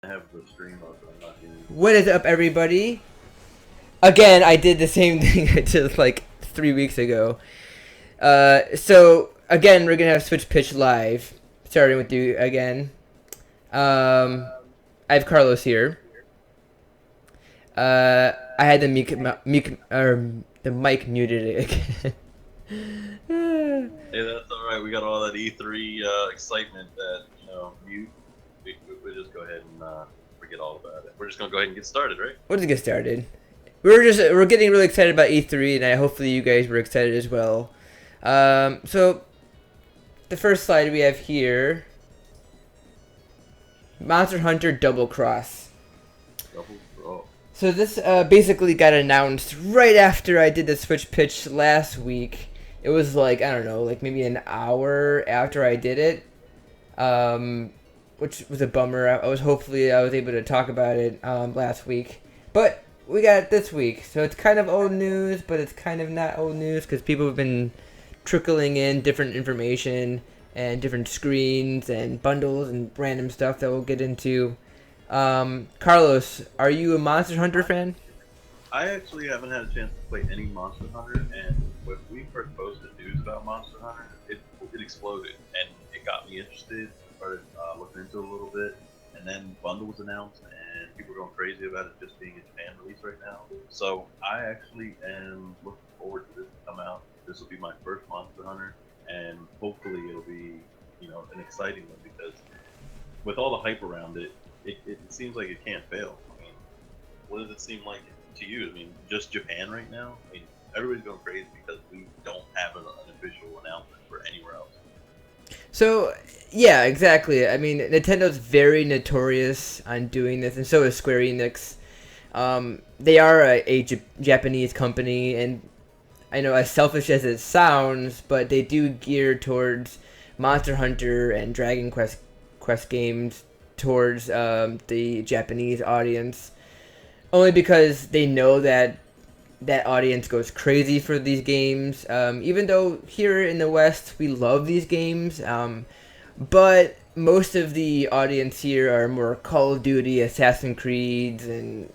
I have the stream up, but I'm not hearing. What is up, everybody? Again, I did the same thing I did like 3 weeks ago. So again, we're gonna have Switch Pitch live, starting with you again. I have Carlos here. I had the mic muted again. Hey, that's all right. We got all that E3 excitement that mute. We just go ahead and forget all about it. We're just gonna go ahead and get started, right? We'll just get started. We're getting really excited about E3, and hopefully you guys were excited as well. So the first slide we have here, Monster Hunter Double Cross. Double draw. So this basically got announced right after I did the Switch pitch last week. It was like, I don't know, like maybe an hour after I did it, which was a bummer. I was able to talk about it last week, but we got it this week. So it's kind of old news, but it's kind of not old news because people have been trickling in different information and different screens and bundles and random stuff that we'll get into. Carlos, are you a Monster Hunter fan? I actually haven't had a chance to play any Monster Hunter, and when we first posted news about Monster Hunter, it exploded, and it got me interested. I started looking into it a little bit, and then Bundle was announced, and people were going crazy about it just being a Japan release right now. So I actually am looking forward to this to come out. This will be my first Monster Hunter, and hopefully it'll be, an exciting one because with all the hype around it, it seems like it can't fail. I mean, what does it seem like to you? I mean, just Japan right now? I mean, everybody's going crazy because we don't have an official announcement for anywhere else. So, yeah, exactly. I mean, Nintendo's very notorious on doing this, and so is Square Enix. They are a Japanese company, and I know, as selfish as it sounds, but they do gear towards Monster Hunter and Dragon Quest games towards the Japanese audience, only because they know that that audience goes crazy for these games. Even though here in the West we love these games, but most of the audience here are more Call of Duty, Assassin's Creeds, and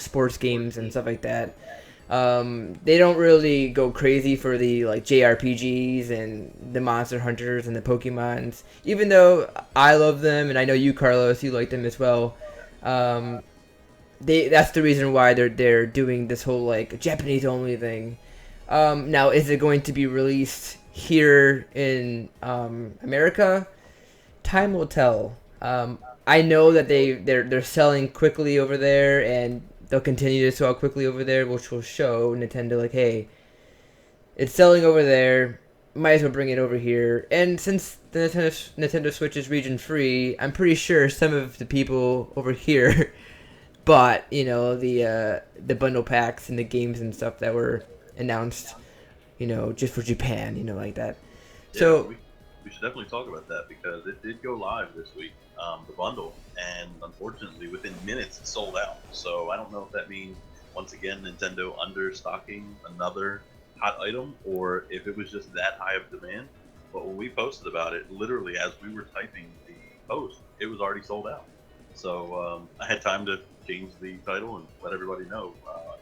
sports games and stuff like that. They don't really go crazy for the like JRPGs and the Monster Hunters and the Pokemons. Even though I love them, and I know you, Carlos, you like them as well. That's the reason why they're doing this whole like Japanese only thing. Now, is it going to be released here in America? Time will tell. I know that they're selling quickly over there, and they'll continue to sell quickly over there, which will show Nintendo like, hey, it's selling over there. Might as well bring it over here. And since the Nintendo Switch is region free, I'm pretty sure some of the people over here bought the bundle packs and the games and stuff that were announced, just for Japan, like that. Yeah, So we should definitely talk about that because it did go live this week, the bundle, and unfortunately within minutes it sold out. So I don't know if that means, once again, Nintendo understocking another hot item, or if it was just that high of demand. But when we posted about it, literally as we were typing the post, it was already sold out. So I had time to change the title and let everybody know.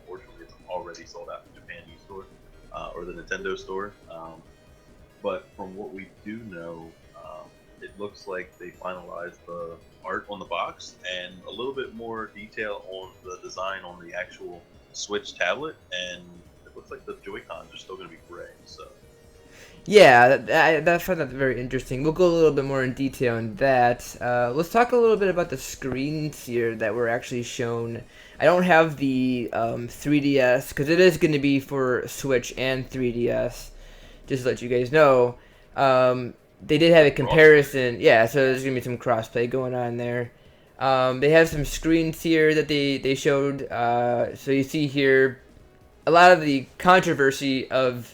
Unfortunately, it's already sold out in the Japan e-store or the Nintendo store. But from what we do know, it looks like they finalized the art on the box and a little bit more detail on the design on the actual Switch tablet. And it looks like the Joy-Cons are still going to be gray. So yeah, I find that very interesting. We'll go a little bit more in detail on that. Let's talk a little bit about the screens here that were actually shown. I don't have the 3DS because it is going to be for Switch and 3DS. Just to let you guys know, they did have a comparison. Yeah, so there's going to be some crossplay going on there. They have some screens here that they showed. So you see here a lot of the controversy of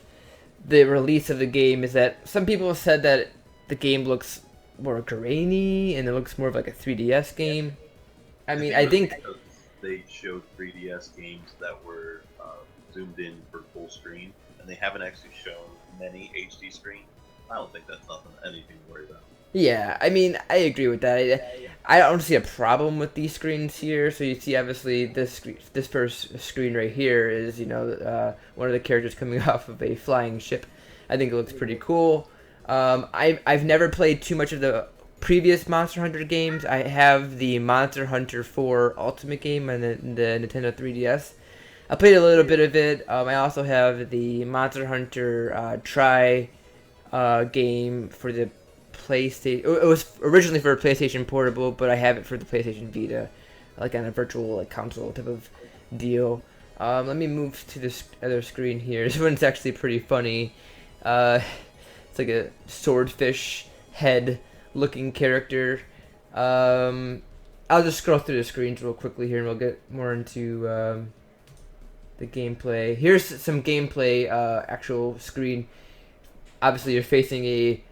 the release of the game is that some people said that the game looks more grainy and it looks more of like a 3DS game. I mean, I think because they showed 3DS games that were zoomed in for full screen, and they haven't actually shown many HD screens. I don't think that's anything to worry about. yeah, I mean, I agree with that. I don't see a problem with these screens here. So you see, obviously, this first screen right here is one of the characters coming off of a flying ship. I think it looks pretty cool. I've never played too much of the previous Monster Hunter games. I have the Monster Hunter 4 Ultimate game on the Nintendo 3DS. I played a little bit of it. I also have the Monster Hunter Tri game for the PlayStation. It was originally for PlayStation Portable, but I have it for the PlayStation Vita, like on a virtual console type of deal. Let me move to this other screen here. This one's actually pretty funny. It's like a swordfish head looking character. I'll just scroll through the screens real quickly here, and we'll get more into the gameplay. Here's some gameplay, actual screen. Obviously, you're facing a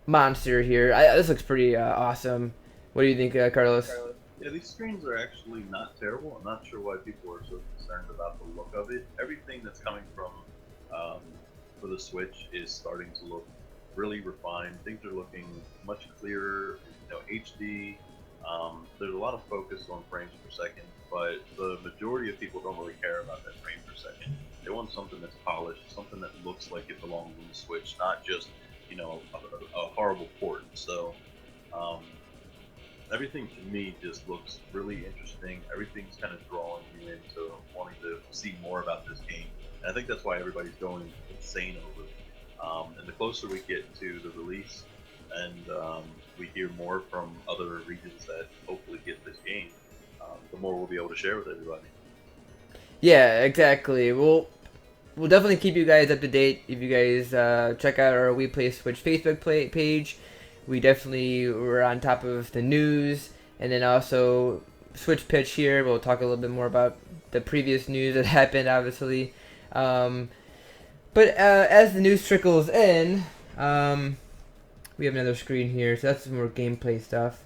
monster here. This looks pretty awesome. What do you think, Carlos? Yeah, these screens are actually not terrible. I'm not sure why people are so concerned about the look of it. Everything that's coming from for the Switch is starting to look really refined. Things are looking much clearer, HD. There's a lot of focus on frames per second, but the majority of people don't really care about that frame per second. They want something that's polished, something that looks like it belongs on the Switch, not just a horrible port. So everything to me just looks really interesting. Everything's kind of drawing you into wanting to see more about this game, and I think that's why everybody's going insane over it. And the closer we get to the release, and we hear more from other regions that hopefully get this game, the more we'll be able to share with everybody. Yeah, exactly. We'll definitely keep you guys up to date. If you guys check out our We Play Switch Facebook page, we definitely were on top of the news, and then also Switch Pitch here. We'll talk a little bit more about the previous news that happened, obviously. But as the news trickles in, we have another screen here, so that's some more gameplay stuff.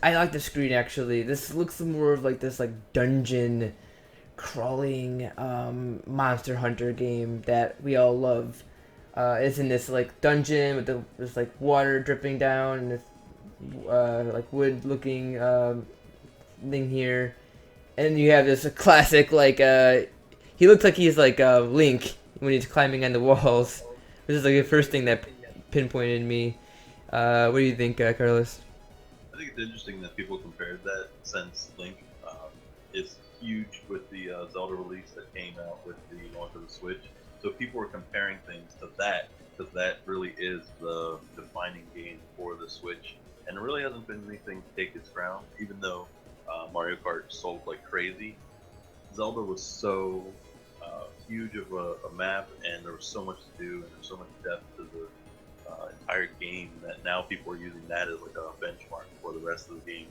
I like the screen actually. This looks more of like this dungeon crawling Monster Hunter game that we all love. It's in this dungeon with this water dripping down and this wood looking thing here, and you have this classic he looks like he's Link when he's climbing on the walls. This is the first thing that pinpointed me. What do you think, Carlos? I think it's interesting that people compared that, since Link is huge with the Zelda release that came out with the launch of the Switch. So people were comparing things to that, because that really is the defining game for the Switch. And there really hasn't been anything to take its crown, even though Mario Kart sold like crazy. Zelda was so huge of a map, and there was so much to do, and there's so much depth to the entire game, that now people are using that as like a benchmark for the rest of the game.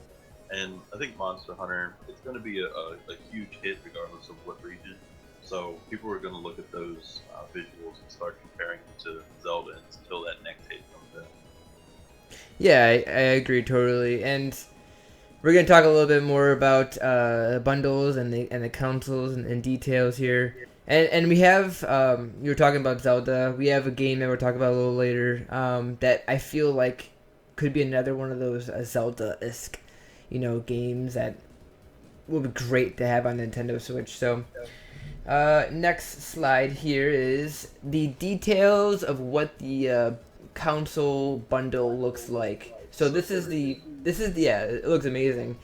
And I think Monster Hunter, it's going to be a huge hit regardless of what region. So people are going to look at those visuals and start comparing them to Zelda until that next hit comes in. Yeah, I agree totally. And we're going to talk a little bit more about bundles and the consoles and details here. And we have, you were talking about Zelda. We have a game that we're talking about a little later that I feel like could be another one of those Zelda-esque, games that would be great to have on Nintendo Switch. So, next slide here is the details of what the console bundle looks like. So yeah, it looks amazing.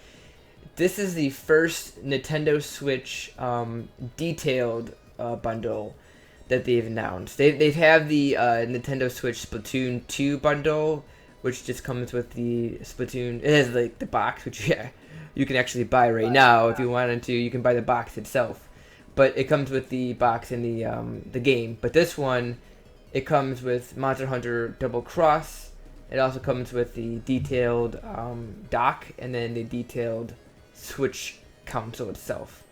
This is the first Nintendo Switch detailed bundle that they've announced. They have the Nintendo Switch Splatoon 2 bundle, which just comes with the Splatoon. It has the box, which you can actually buy right now if you wanted to. You can buy the box itself, but it comes with the box and the game. But this one, it comes with Monster Hunter Double Cross. It also comes with the detailed dock, and then the detailed Switch console itself.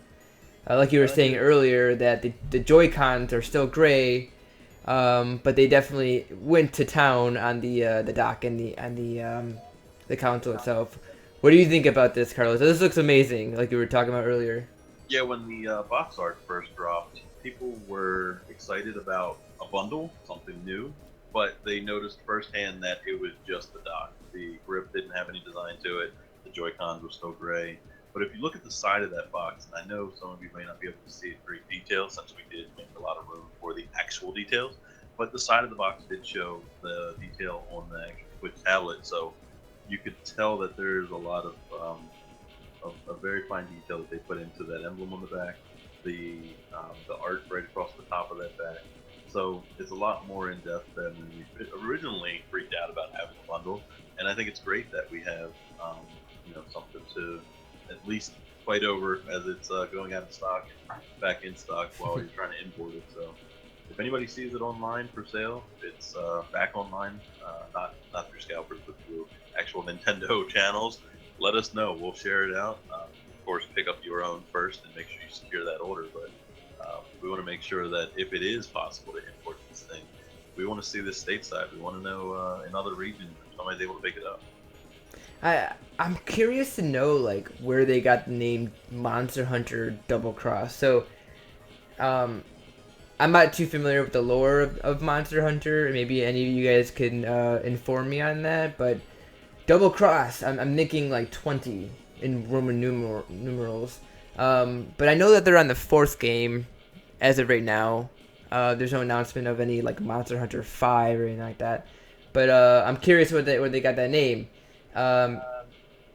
Like you were saying earlier, that the Joy-Cons are still gray, but they definitely went to town on the dock and the console itself. What do you think about this, Carlos? This looks amazing, like you were talking about earlier. Yeah, when the box art first dropped, people were excited about a bundle, something new, but they noticed firsthand that it was just the dock. The grip didn't have any design to it. Joy-Cons were still gray. But if you look at the side of that box, and I know some of you may not be able to see it in great detail since we did make a lot of room for the actual details, but the side of the box did show the detail on the actual Switch tablet, so you could tell that there's a lot of very fine detail that they put into that emblem on the back, the art right across the top of that back. So it's a lot more in depth than we originally freaked out about having a bundle, and I think it's great that we have something to at least fight over as it's going out of stock, back in stock while you're trying to import it. So if anybody sees it online for sale, it's back online, not through scalpers, but through actual Nintendo channels. Let us know. We'll share it out. Of course, pick up your own first and make sure you secure that order. But we want to make sure that if it is possible to import this thing, we want to see this stateside. We want to know in other regions if somebody's able to pick it up. I'm curious to know like where they got the name Monster Hunter Double Cross. So, I'm not too familiar with the lore of Monster Hunter. Maybe any of you guys can inform me on that. But Double Cross, I'm thinking like 20 in Roman numerals. But I know that they're on the 4th game as of right now. There's no announcement of any like Monster Hunter 5 or anything like that. But I'm curious where they got that name.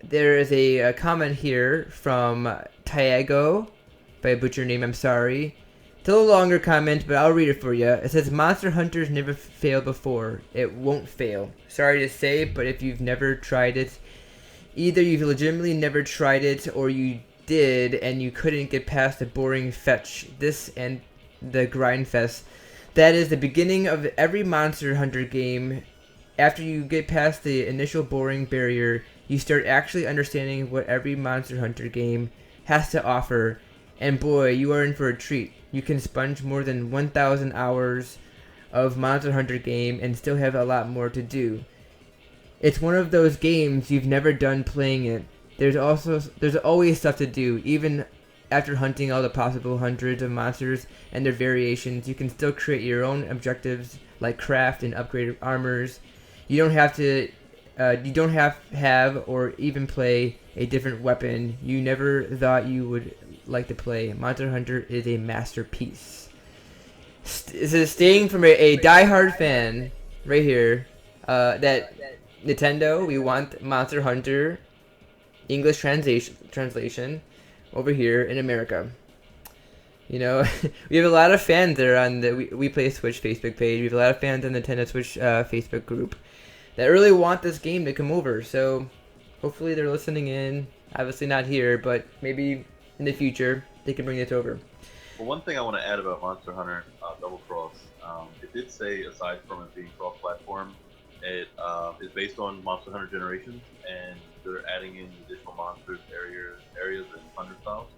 There is a comment here from Tiago, if I butcher your name, I'm sorry. It's a little longer comment, but I'll read it for you. It says, Monster Hunter's never failed before. It won't fail. Sorry to say, but if you've never tried it, either you've legitimately never tried it, or you did and you couldn't get past the boring fetch, this and the grind fest. That is the beginning of every Monster Hunter game. After you get past the initial boring barrier, you start actually understanding what every Monster Hunter game has to offer, and boy, you are in for a treat. You can sponge more than 1,000 hours of Monster Hunter game and still have a lot more to do. It's one of those games you've never done playing it. There's always stuff to do, even after hunting all the possible hundreds of monsters and their variations. You can still create your own objectives like craft and upgrade armors. You don't have to have or even play a different weapon you never thought you would like to play. Monster Hunter is a masterpiece. This is staying from a diehard fan right here. That Nintendo, we want Monster Hunter English translation over here in America. You know, we have a lot of fans there on the We Play Switch Facebook page. We have a lot of fans on the Nintendo Switch Facebook group that really want this game to come over. So hopefully they're listening in. Obviously not here, but maybe in the future they can bring this over. Well, one thing I want to add about Monster Hunter Double Cross, it did say aside from it being cross-platform, it is based on Monster Hunter Generations, and they're adding in additional monsters, areas, and hunter styles,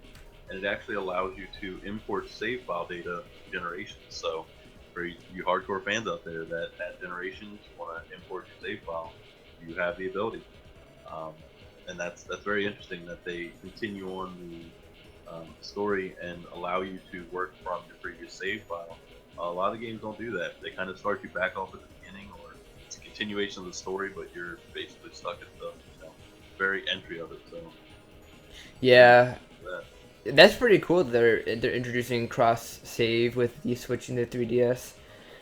and it actually allows you to import save file data Generations. So for you hardcore fans out there that at Generations want to import your save file, you have the ability, and that's very interesting that they continue on the story and allow you to work from your previous save file. A lot of games don't do that. They kind of start you back off at the beginning, or it's a continuation of the story, but you're basically stuck at the very entry of it. So yeah, that's pretty cool. They're introducing cross save with the switching to 3DS.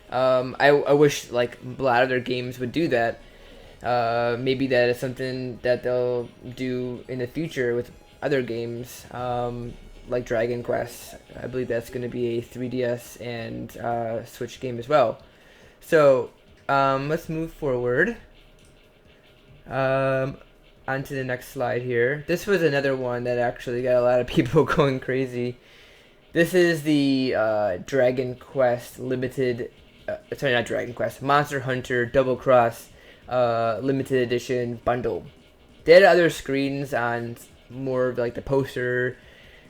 I wish like a lot of their games would do that. Maybe that is something that they'll do in the future with other games, like Dragon Quest. I believe that's going to be a 3DS and Switch game as well. So let's move forward. Onto the next slide here. This was another one that actually got a lot of people going crazy. This is the Dragon Quest limited. Sorry, not Dragon Quest. Monster Hunter Double Cross limited edition bundle. They had other screens on more of like the poster,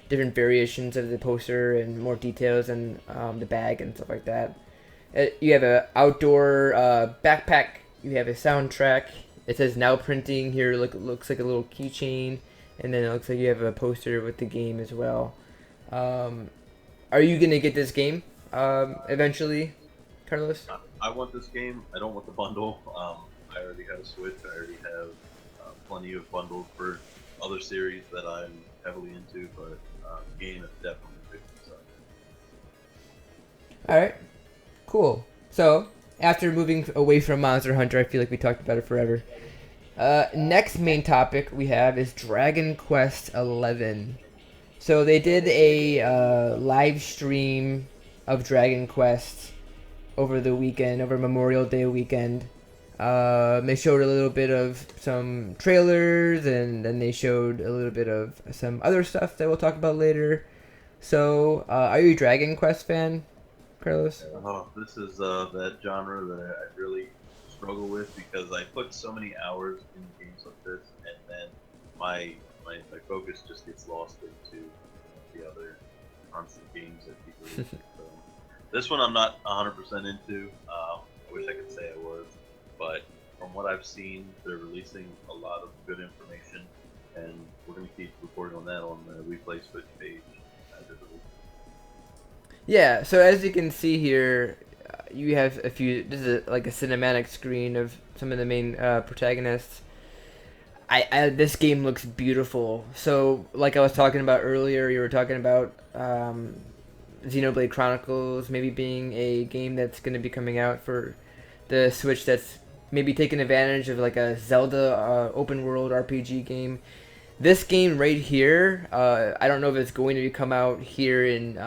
different variations of the poster, and more details and the bag and stuff like that. You have a outdoor backpack. You have a soundtrack. It says now printing here. Looks like a little keychain, and then it looks like you have a poster with the game as well. Are you gonna get this game eventually, Carlos? I want this game. I don't want the bundle. I already have a Switch. I already have plenty of bundles for other series that I'm heavily into, but the game is definitely big. So. All right, cool. So after moving away from Monster Hunter, I feel like we talked about it forever. Next main topic we have is Dragon Quest XI. So they did a live stream of Dragon Quest over the weekend, over Memorial Day weekend. They showed a little bit of some trailers, and then they showed a little bit of some other stuff that we'll talk about later. So, are you a Dragon Quest fan, Carlos? Oh, this is that genre that I really struggle with because I put so many hours in games like this, and then my focus just gets lost into the other constant games that people use. So this one I'm not 100% into. I wish I could say I was, but from what I've seen, they're releasing a lot of good information, and we're going to keep reporting on that on the Replay Switch page as it releases. Yeah, so as you can see here, you have a few. This is like a cinematic screen of some of the main protagonists. This game looks beautiful. So, like I was talking about earlier, you were talking about Xenoblade Chronicles maybe being a game that's going to be coming out for the Switch. That's maybe taking advantage of like a Zelda open world RPG game. This game right here, I don't know if it's going to come out here in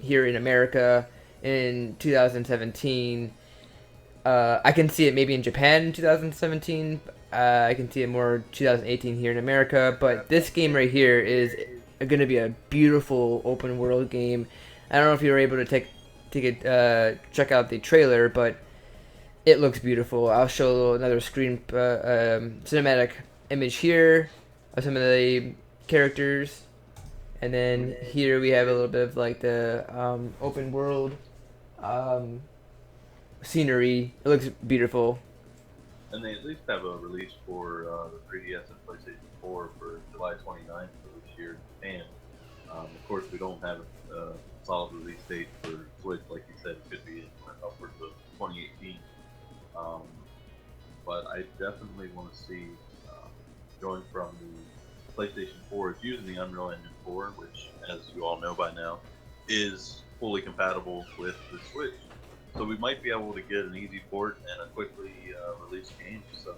America in 2017. I can see it maybe in Japan in 2017. I can see it more 2018 here in America. But this game right here is going to be a beautiful open world game. I don't know if you were able to check out the trailer, but it looks beautiful. I'll show another screen cinematic image here of some of the characters. And then here we have a little bit of like the open world scenery. It looks beautiful. And they at least have a release for the 3DS and PlayStation 4 for July 29th of this year in Japan. Of course, we don't have a solid release date for Switch. Like you said, it could be upwards of 2018. But I definitely want to see, going from the PlayStation 4, it's using the Unreal Engine 4, which, as you all know by now, is fully compatible with the Switch. So we might be able to get an easy port and a quickly released game. So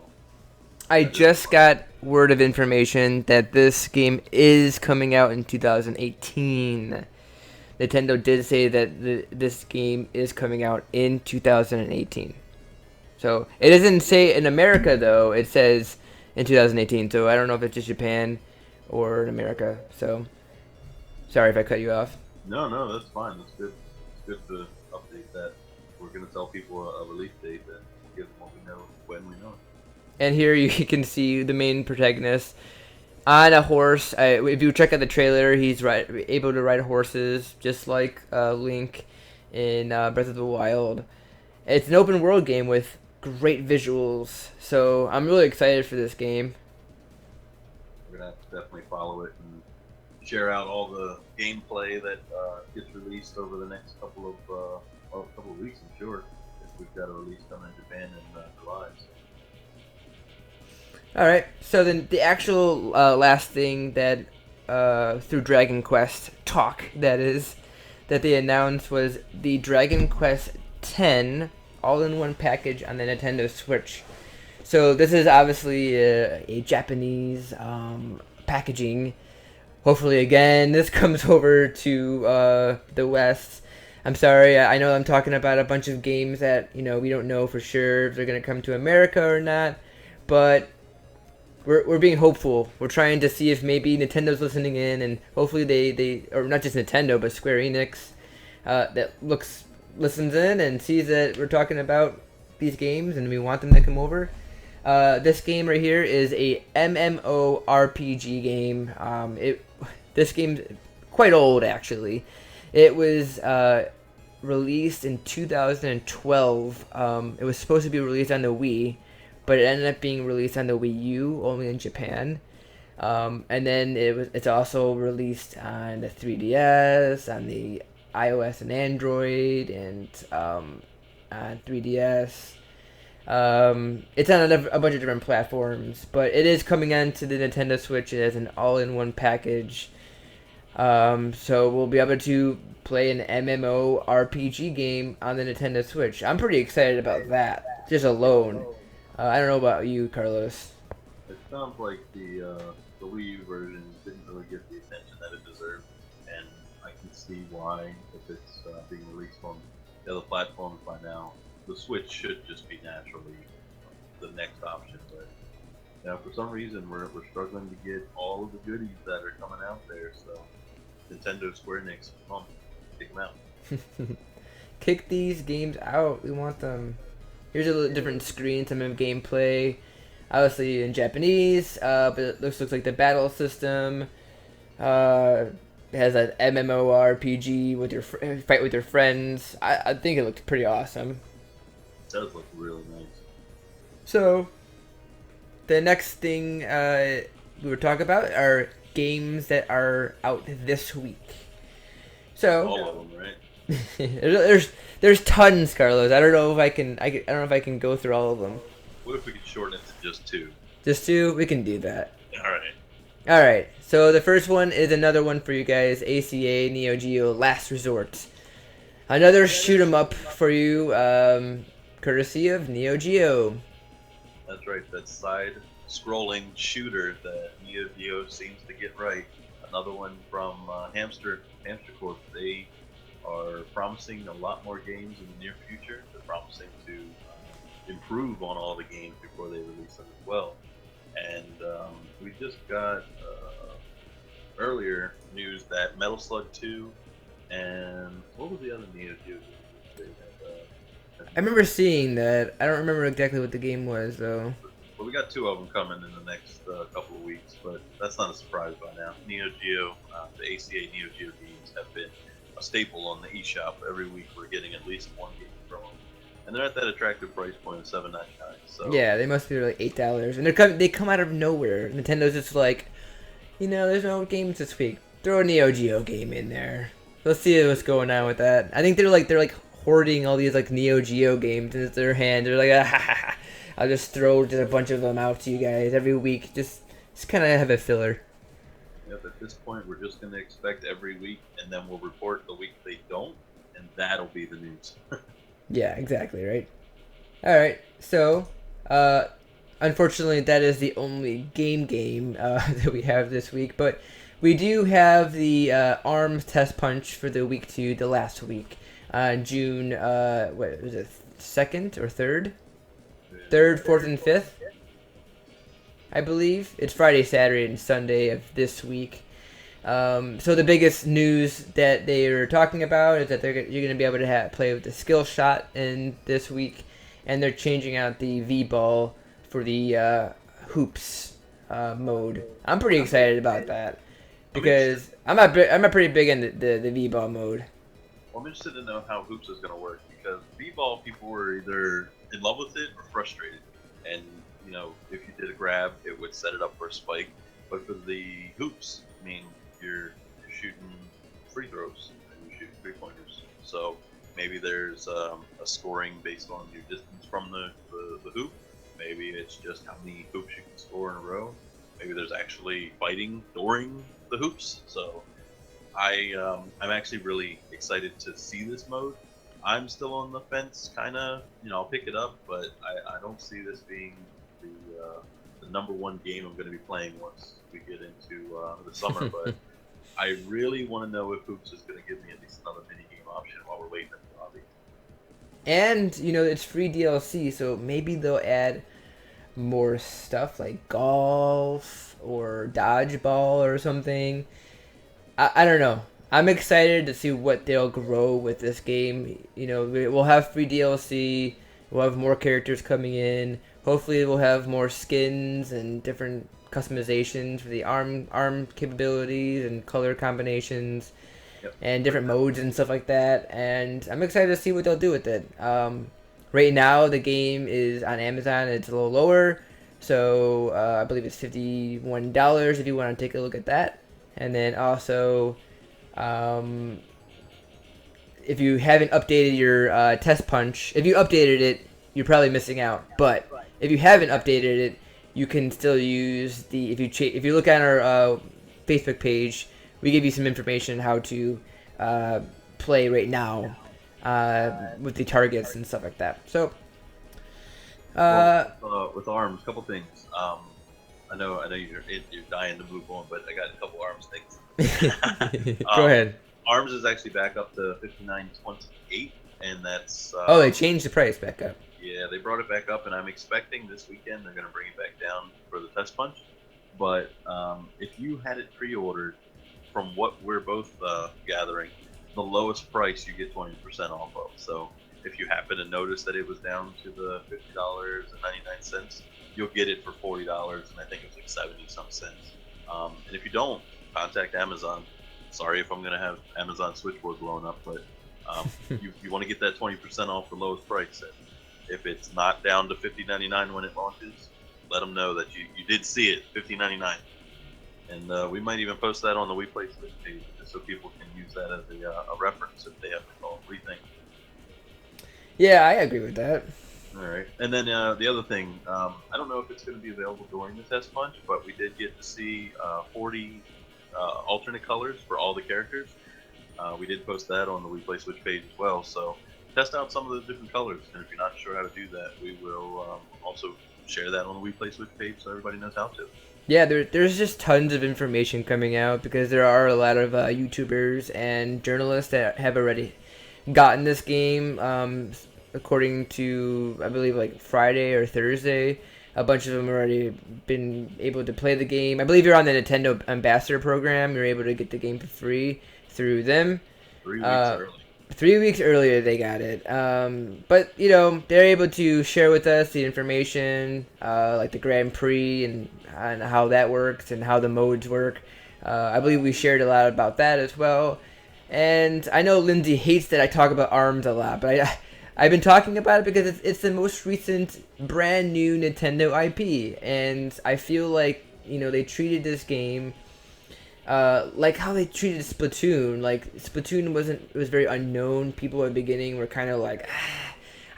I just got word of information that this game is coming out in 2018. Nintendo did say that this game is coming out in 2018. So it doesn't say in America though. It says in 2018. So I don't know if it's just Japan or in America. So sorry if I cut you off. No, that's fine. That's good. It's good to update that. We're gonna tell people a release date, and we'll give them what we know when we know it. And here you can see the main protagonist on a horse. If you check out the trailer, he's able to ride horses, just like Link in Breath of the Wild. It's an open world game with great visuals, so I'm really excited for this game. We're gonna have to definitely follow it and share out all the gameplay that gets released over the next couple of weeks, I'm sure. If we've got a release coming in Japan in July. So. Alright, so then the actual last thing that through Dragon Quest talk that they announced was the Dragon Quest X all-in-one package on the Nintendo Switch. So this is obviously a Japanese packaging. Hopefully again this comes over to the West. I'm sorry, I know I'm talking about a bunch of games that we don't know for sure if they're gonna come to America or not, but we're being hopeful. We're trying to see if maybe Nintendo's listening in, and hopefully they or not just Nintendo but Square Enix listens in and sees that we're talking about these games and we want them to come over. This game right here is a MMORPG game. This game's quite old actually. It was released in 2012. It was supposed to be released on the Wii, but it ended up being released on the Wii U only in Japan. And then it's also released on the 3DS, on the iOS and Android, and on 3DS. It's on a bunch of different platforms, but it is coming onto the Nintendo Switch as an all-in-one package. So we'll be able to play an MMO RPG game on the Nintendo Switch. I'm pretty excited about that, just alone. I don't know about you, Carlos. It sounds like the Wii U version didn't really get the attention that it deserved, and I can see why if it's being released on the other platforms by now. The Switch should just be naturally the next option, but for some reason we're struggling to get all of the goodies that are coming out there. So Nintendo, Square Enix, come on, take them out. Kick these games out. We want them. Here's a little different screen, some of gameplay. Obviously in Japanese, but it looks like the battle system. It has an MMORPG with your fight with your friends. I think it looked pretty awesome. It does look really nice. So, the next thing we would talk about are games that are out this week. So all of them, right? there's tons, Carlos. I don't know if I can. I don't know if I can go through all of them. What if we could shorten it to just two? Just two, we can do that. All right. All right. So the first one is another one for you guys. ACA Neo Geo Last Resort. Another shoot 'em up for you, courtesy of Neo Geo. That's right. That side-scrolling shooter that Neo Geo seems to get right. Another one from Hamster Corp. They are promising a lot more games in the near future. They're promising to improve on all the games before they release them as well. And we just got earlier news that Metal Slug 2 and what was the other Neo Geo game they had? I remember seeing that. I don't remember exactly what the game was though. Well, we got two of them coming in the next couple of weeks, but that's not a surprise by now. Neo Geo, the ACA Neo Geo games have been a staple on the eShop. Every week we're getting at least one game from them, and they're at that attractive price point of $7.99. So yeah, they must be like $8, and they come out of nowhere. Nintendo's just like, there's no games this week. Throw a Neo Geo game in there. Let's see what's going on with that. I think they're like hoarding all these like Neo Geo games in their hand. They're like, I'll just throw just a bunch of them out to you guys every week. Just kind of have a filler. Yep, at this point, we're just going to expect every week, and then we'll report the week they don't, and that'll be the news. Yeah, exactly, right? Alright, so, unfortunately, that is the only game that we have this week, but we do have the ARMS Test Punch for the week 2, the last week, June, what was it, 2nd or 3rd? 3rd, 4th, and 5th? I believe. It's Friday, Saturday, and Sunday of this week. So the biggest news that they are talking about is that you're going to be able to play with the skill shot in this week, and they're changing out the V-ball for the hoops mode. I'm pretty excited about that because I'm not pretty big in the V-ball mode. Well, I'm interested to know how hoops is going to work because V-ball people were either in love with it or frustrated, and if you did a grab, it would set it up for a spike. But for the hoops, I mean, you're shooting free throws and you're shooting 3-pointers. So maybe there's a scoring based on your distance from the hoop. Maybe it's just how many hoops you can score in a row. Maybe there's actually fighting during the hoops. So I'm actually really excited to see this mode. I'm still on the fence, kind of. I'll pick it up, but I don't see this being the number one game I'm going to be playing once we get into the summer. But I really want to know if Hoops is going to give me at least another mini game option while we're waiting at the lobby. And it's free DLC, so maybe they'll add more stuff like golf or dodgeball or something. I don't know. I'm excited to see what they'll grow with this game. We'll have free DLC. We'll have more characters coming in. Hopefully, we'll have more skins and different customizations for the arm capabilities and color combinations, and different modes and stuff like that. And I'm excited to see what they'll do with it. Right now, the game is on Amazon. It's a little lower, so I believe it's $51 if you want to take a look at that. And then also, if you haven't updated your Test Punch, if you updated it, you're probably missing out. But if you haven't updated it, you can still use the if you look at our Facebook page, we give you some information how to play right now with the targets and stuff like that. So, with arms, a couple things. I know you're dying to move on, but I got a couple arms things. go ahead. Arms is actually back up to 59.28, and that's. Oh, they changed the price back up. Yeah, they brought it back up, and I'm expecting this weekend they're going to bring it back down for the test punch. But if you had it pre-ordered, from what we're both gathering, the lowest price you get 20% off of. So if you happen to notice that it was down to the $50.99, you'll get it for $40, and I think it was like 70 some cents. And if you don't, contact Amazon. Sorry if I'm going to have Amazon switchboard blown up, but you want to get that 20% off the lowest price. And if it's not down to $50.99 when it launches, let them know that you did see it, $50.99. And we might even post that on the We Play Switch page, just so people can use that as a reference if they have to call. What do you think? Yeah, I agree with that. All right. And then the other thing, I don't know if it's going to be available during the test punch, but we did get to see 40 alternate colors for all the characters. We did post that on the We Play Switch page as well. So test out some of the different colors. And if you're not sure how to do that, we will also share that on the We Play Switch page so everybody knows how to. Yeah, there's just tons of information coming out because there are a lot of YouTubers and journalists that have already gotten this game. According to, I believe, like Friday or Thursday, a bunch of them already been able to play the game. I believe you're on the Nintendo Ambassador program. You're able to get the game for free through them. 3 weeks early. 3 weeks earlier they got it. But, you know, they're able to share with us the information, like the Grand Prix and how that works and how the modes work. I believe we shared a lot about that as well. And I know Lindsay hates that I talk about ARMS a lot, but I've been talking about it because it's the most recent brand new Nintendo IP. And I feel like, you know, they treated this game like how they treated Splatoon. Like, Splatoon it was very unknown. People at the beginning were kind of like,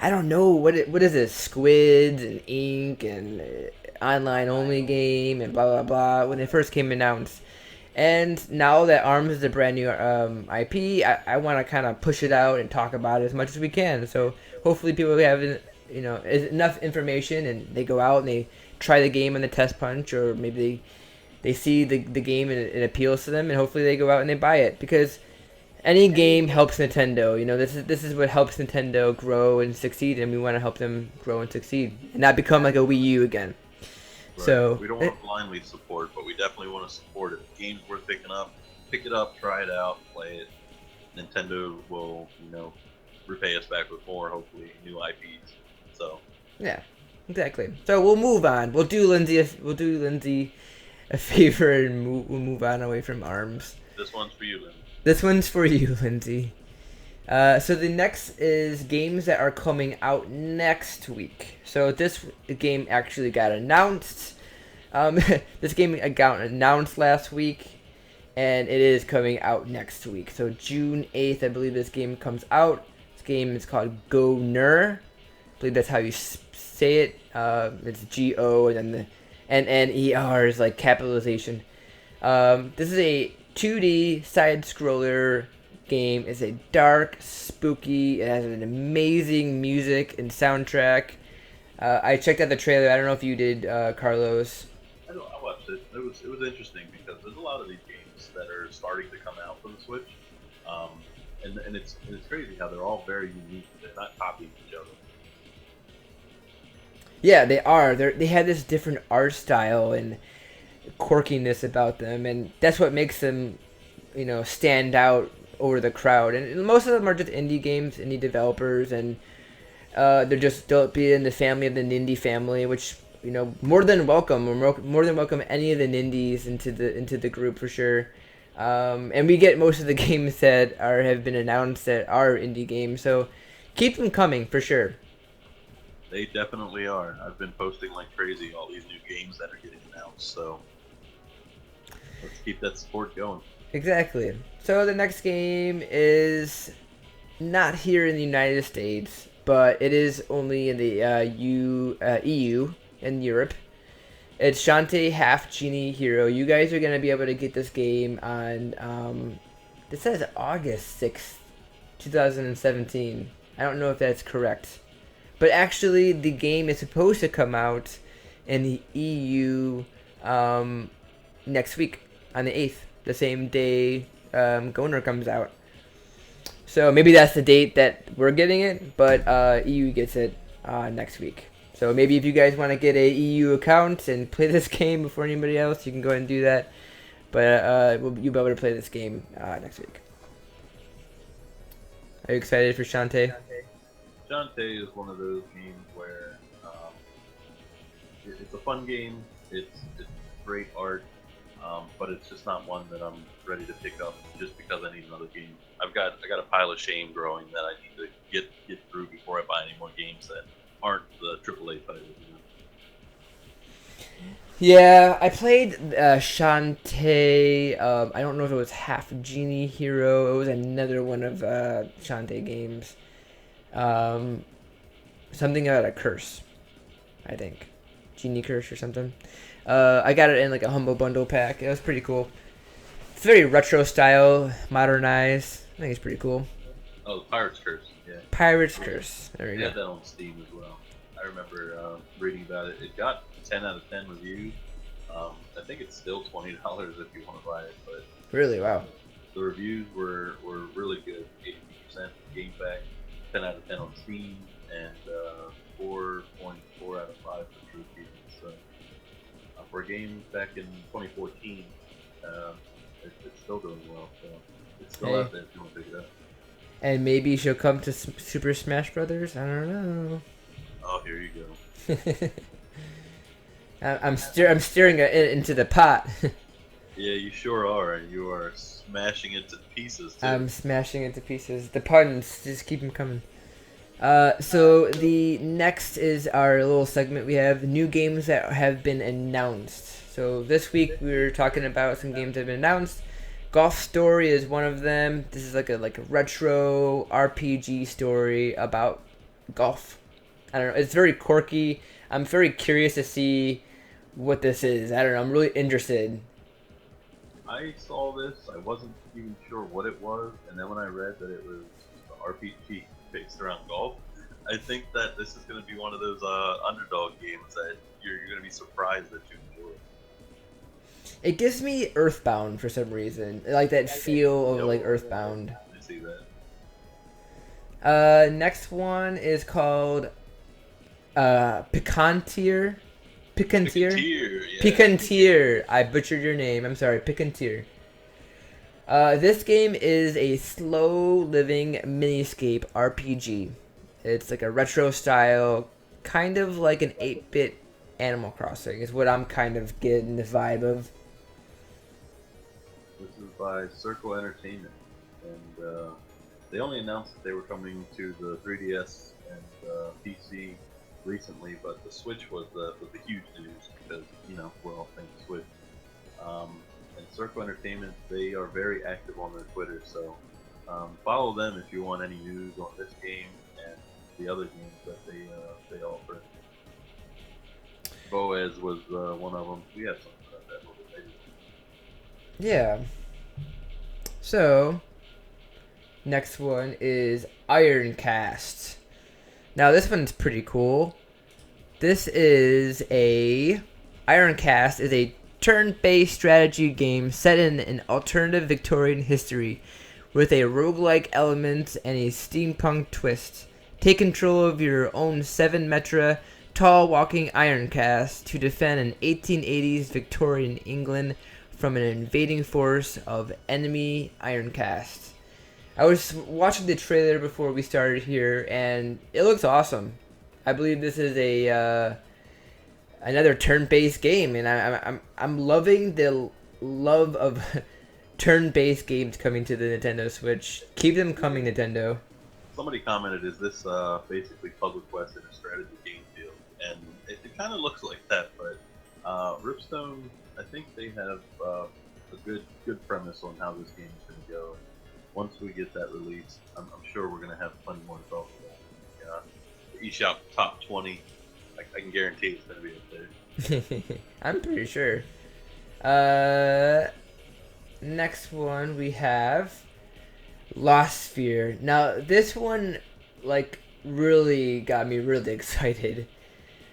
I don't know, what is this, squids and ink and online only game and blah blah blah when it first came announced. And now that ARMS is a brand new IP, I want to kind of push it out and talk about it as much as we can. So hopefully people have, you know, enough information and they go out and they try the game on the test punch, or maybe they see the game and it appeals to them, and hopefully they go out and they buy it, because any game helps Nintendo. You know, this is what helps Nintendo grow and succeed, and we want to help them grow and succeed and not become like a Wii U again. Right. So we don't want to blindly support, but we definitely want to support it. If the game's worth picking up, pick it up, try it out, play it. Nintendo will, you know, repay us back with more, hopefully, new IPs. So yeah, exactly. So we'll move on. We'll do Lindsay a favor and we'll move on away from ARMS. This one's for you, Lindsay. This one's for you, Lindsay. So the next is games that are coming out next week. So this game actually got announced. This game got announced last week, and it is coming out next week. So June 8th, I believe this game comes out. This game is called Go Ner. I believe that's how you say it. It's G-O, and then the N-N-E-R is like capitalization. This is a 2D side-scroller game. It's a dark, spooky. It has an amazing music and soundtrack. I checked out the trailer. I don't know if you did, Carlos. I watched it. It was interesting because there's a lot of these games that are starting to come out for the Switch, and it's crazy how they're all very unique. They're not copying each other. Yeah, they are. They have this different art style and quirkiness about them, and that's what makes them, you know, stand out over the crowd. And most of them are just indie games, indie developers, and they'll be in the family of the Nindy family, which, you know, more than welcome. We're more than welcome any of the Nindies into the group for sure. And we get most of the games that have been announced that are indie games, so keep them coming for sure. They definitely are. I've been posting like crazy all these new games that are getting announced, so let's keep that support going. Exactly. So the next game is not here in the United States, but it is only in the EU in Europe. It's Shantae Half Genie Hero. You guys are gonna be able to get this game on. This says August 6th, 2017. I don't know if that's correct, but actually the game is supposed to come out in the EU next week on the 8th, the same day Goner comes out. So maybe that's the date that we're getting it, but EU gets it next week. So maybe if you guys want to get a EU account and play this game before anybody else, you can go ahead and do that. But you'll be able to play this game next week. Are you excited for Shantae? Shantae is one of those games where it's a fun game. It's great art, but it's just not one that I'm ready to pick up just because I need another game. I got a pile of shame growing that I need to get through before I buy any more games that aren't the AAA titles. You know? Yeah, I played Shantae. I don't know if it was Half Genie Hero. It was another one of Shantae games. Something about a curse, I think. Genie Curse or something. I got it in like a Humble Bundle pack. It was pretty cool. It's very retro style, modernized. I think it's pretty cool. Oh, the Pirate's Curse. Yeah. Pirate's Curse. There we They go. had that on Steam as well. I remember reading about it. It got 10 out of 10 reviews. I think it's still $20 if you want to buy it, but Really? Wow. the reviews were really good. 80% game back, 10 out of 10 on Steam, and 4.4 out of 5 for True Reviews. So for a game back in 2014, it's still doing well. So it's still out there if you want to pick it up. And maybe she'll come to Super Smash Brothers. I don't know. Oh, here you go. I'm steering it into the pot. Yeah, you sure are, and you are smashing it to pieces too. I'm smashing it to pieces. The puns just keep them coming. So the next is our little segment. We have new games that have been announced. So this week we were talking about some games that have been announced. Golf Story is one of them. This is like a retro RPG story about golf. I don't know. It's very quirky. I'm very curious to see what this is. I don't know. I'm really interested. I saw this. I wasn't even sure what it was, and then when I read that it was an RPG based around golf, I think that this is going to be one of those underdog games that you're going to be surprised that you enjoy. It gives me Earthbound for some reason. Like that feel of like Earthbound. I see that. Next one is called Picantier. Picantier? Yeah. Picantier. I butchered your name. I'm sorry. Picantier. This game is a slow living miniscape RPG. It's like a retro style, kind of like an 8-bit Animal Crossing is what I'm kind of getting the vibe of. This is by Circle Entertainment, and they only announced that they were coming to the 3DS and PC recently, but the Switch was the huge news because we're all thinking Switch. And Circle Entertainment, they are very active on their Twitter, so follow them if you want any news on this game and the other games that they offer. Boaz was one of them. We have something about that a little bit later. Yeah. So, next one is Ironcast. Now this one's pretty cool. This is Ironcast is a turn-based strategy game set in an alternative Victorian history with a roguelike element and a steampunk twist. Take control of your own 7-metra tall walking Ironcast to defend an 1880s Victorian England from an invading force of enemy Ironcasts. I was watching the trailer before we started here, and it looks awesome. I believe this is another turn-based game, and I'm loving the love of turn-based games coming to the Nintendo Switch. Keep them coming, Nintendo. Somebody commented, "Is this basically Puzzle Quest in a strategy game field?" And it kind of looks like that, but Ripstone, I think they have a good premise on how this game is going to go. And once we get that released, I'm sure we're going to have plenty more to talk about. eShop top 20. I can guarantee it's going to be up there. I'm pretty sure. Uh, Next one we have Lost Sphere. Now this one, like, really got me really excited.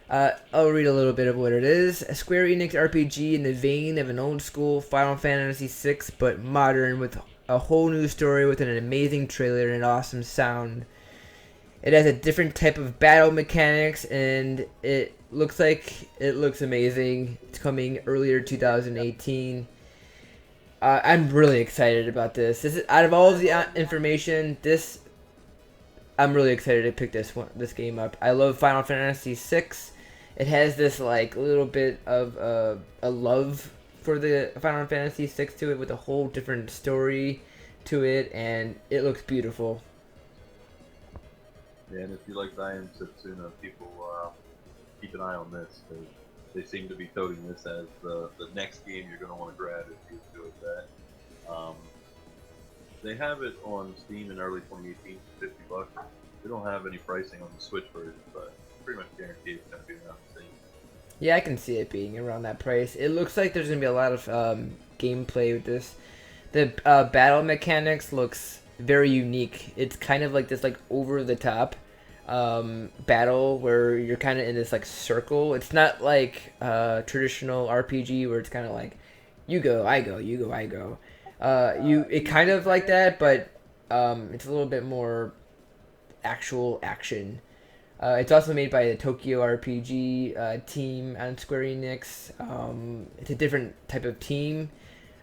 I'll read a little bit of what it is. A Square Enix RPG in the vein of an old school Final Fantasy VI, but modern with a whole new story with an amazing trailer and an awesome sound. It has a different type of battle mechanics, and it looks amazing. It's coming earlier 2018. I'm really excited about this. This is out of all of the information. I'm really excited to pick this game up. I love Final Fantasy VI. It has this like little bit of a love for the Final Fantasy VI to it, with a whole different story to it, and it looks beautiful. Yeah, and if you like Diane Setsuna, people keep an eye on this, because they seem to be touting this as the next game you're going to want to grab if you enjoyed that. They have it on Steam in early 2018 for $50. They don't have any pricing on the Switch version, but pretty much guarantee it's going to be around the same. Yeah, I can see it being around that price. It looks like there's going to be a lot of gameplay with this. The battle mechanics looks very unique. It's kind of like this like over the top battle where you're kind of in this like circle. It's not like traditional RPG where it's kind of like you go, I go, you go, I go. It kind of like that, but it's a little bit more actual action. It's also made by the Tokyo RPG team on Square Enix. It's a different type of team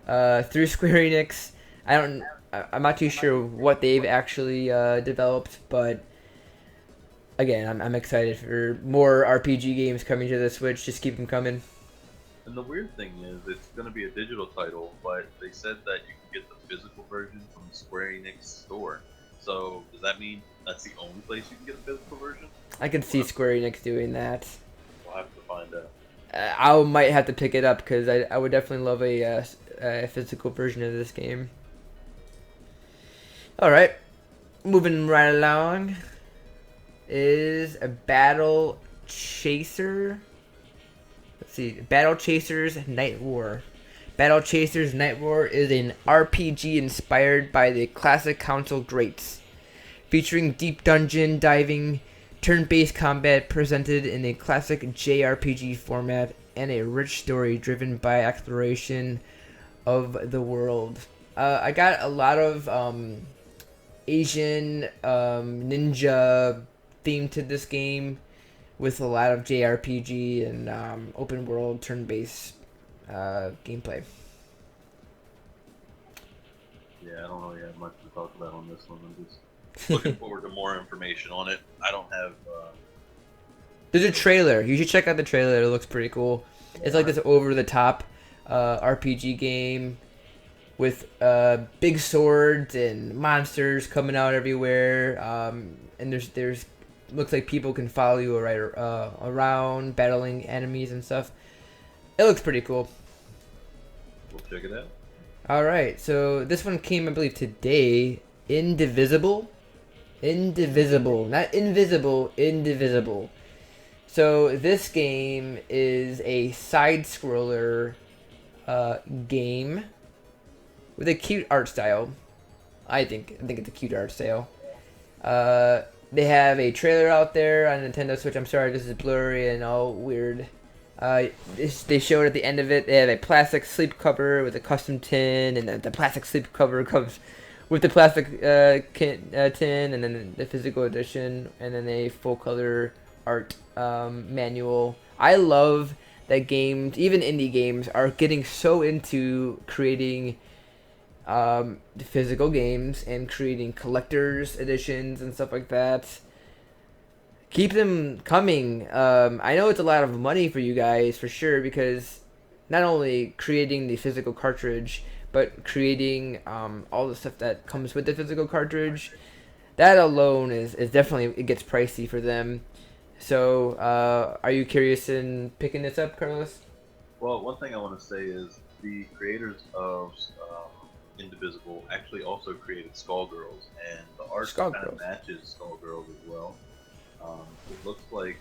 through Square Enix. I'm not too sure what they've actually developed, but again, I'm excited for more RPG games coming to the Switch. Just keep them coming. And the weird thing is, it's going to be a digital title, but they said that you can get the physical version from the Square Enix store. So does that mean that's the only place you can get a physical version? I can see Square Enix doing that. We'll have to find out. I might have to pick it up because I would definitely love a physical version of this game. Alright, moving right along is a Battle Chaser. Let's see, Battle Chasers Night War. Battle Chasers Night War is an RPG inspired by the classic console greats, featuring deep dungeon diving, turn-based combat presented in a classic JRPG format, and a rich story driven by exploration of the world. I got a lot of Asian ninja theme to this game, with a lot of JRPG and open world turn-based gameplay. Yeah, I don't really have much to talk about on this one. I'm just looking forward to more information on it. I don't have. There's a trailer. You should check out the trailer. It looks pretty cool. It's like this over-the-top RPG game with big swords and monsters coming out everywhere. And there's looks like people can follow you around battling enemies and stuff. It looks pretty cool. We'll check it out. Alright, so this one came, I believe, today. Indivisible? Indivisible. Not invisible, indivisible. So this game is a side-scroller game with a cute art style. I think it's a cute art style. They have a trailer out there on Nintendo Switch. I'm sorry, this is blurry and all weird. They showed at the end of it, they have a plastic sleep cover with a custom tin, and the plastic sleep cover comes with the plastic tin, and then the physical edition, and then a full color art manual. I love that games, even indie games, are getting so into creating the physical games and creating collector's editions and stuff like that. Keep them coming. I know it's a lot of money for you guys, for sure, because not only creating the physical cartridge, but creating all the stuff that comes with the physical cartridge, that alone is definitely, it gets pricey for them. So, are you curious in picking this up, Carlos? Well, one thing I want to say is the creators of Indivisible actually also created Skullgirls, and the art kind of matches Skullgirls as well. It looks like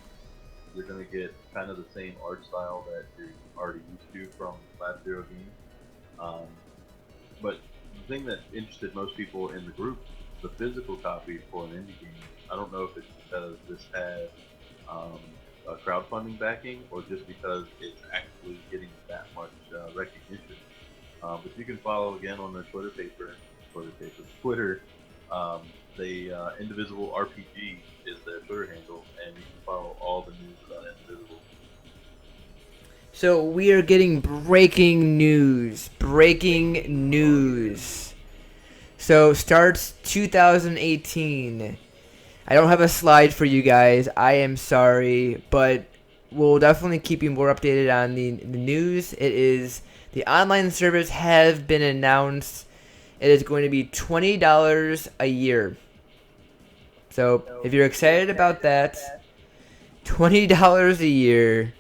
you're going to get kind of the same art style that you're already used to from Lab Zero games. Um, but the thing that interested most people in the group, the physical copy for an indie game. I don't know if it's because this had um, a crowdfunding backing or just because it's actually getting that much recognition. But you can follow again on their Twitter. Um, Indivisible RPG is their Twitter handle, and you can follow all the news about Indivisible. So we are getting breaking news. Breaking news. So starts 2018. I don't have a slide for you guys. I am sorry, but we'll definitely keep you more updated on the news. It is the online service has been announced. It is going to be $20 a year. So if you're excited about that, $20 a year.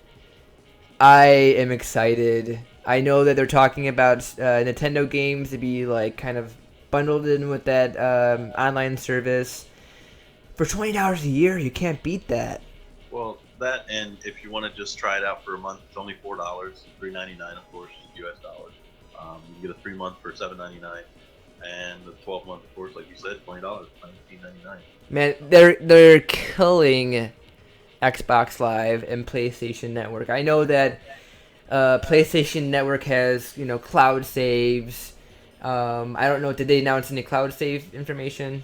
I am excited. I know that they're talking about Nintendo games to be like kind of bundled in with that online service. For $20 a year, you can't beat that. Well, that and if you want to just try it out for a month, it's only $4, $3.99 of course, US dollars. You can get a 3 month for $7.99, and the 12 month, of course, like you said, $20, $19.99. Man, they're killing Xbox Live and PlayStation Network. I know that PlayStation Network has cloud saves. I don't know. Did they announce any cloud save information?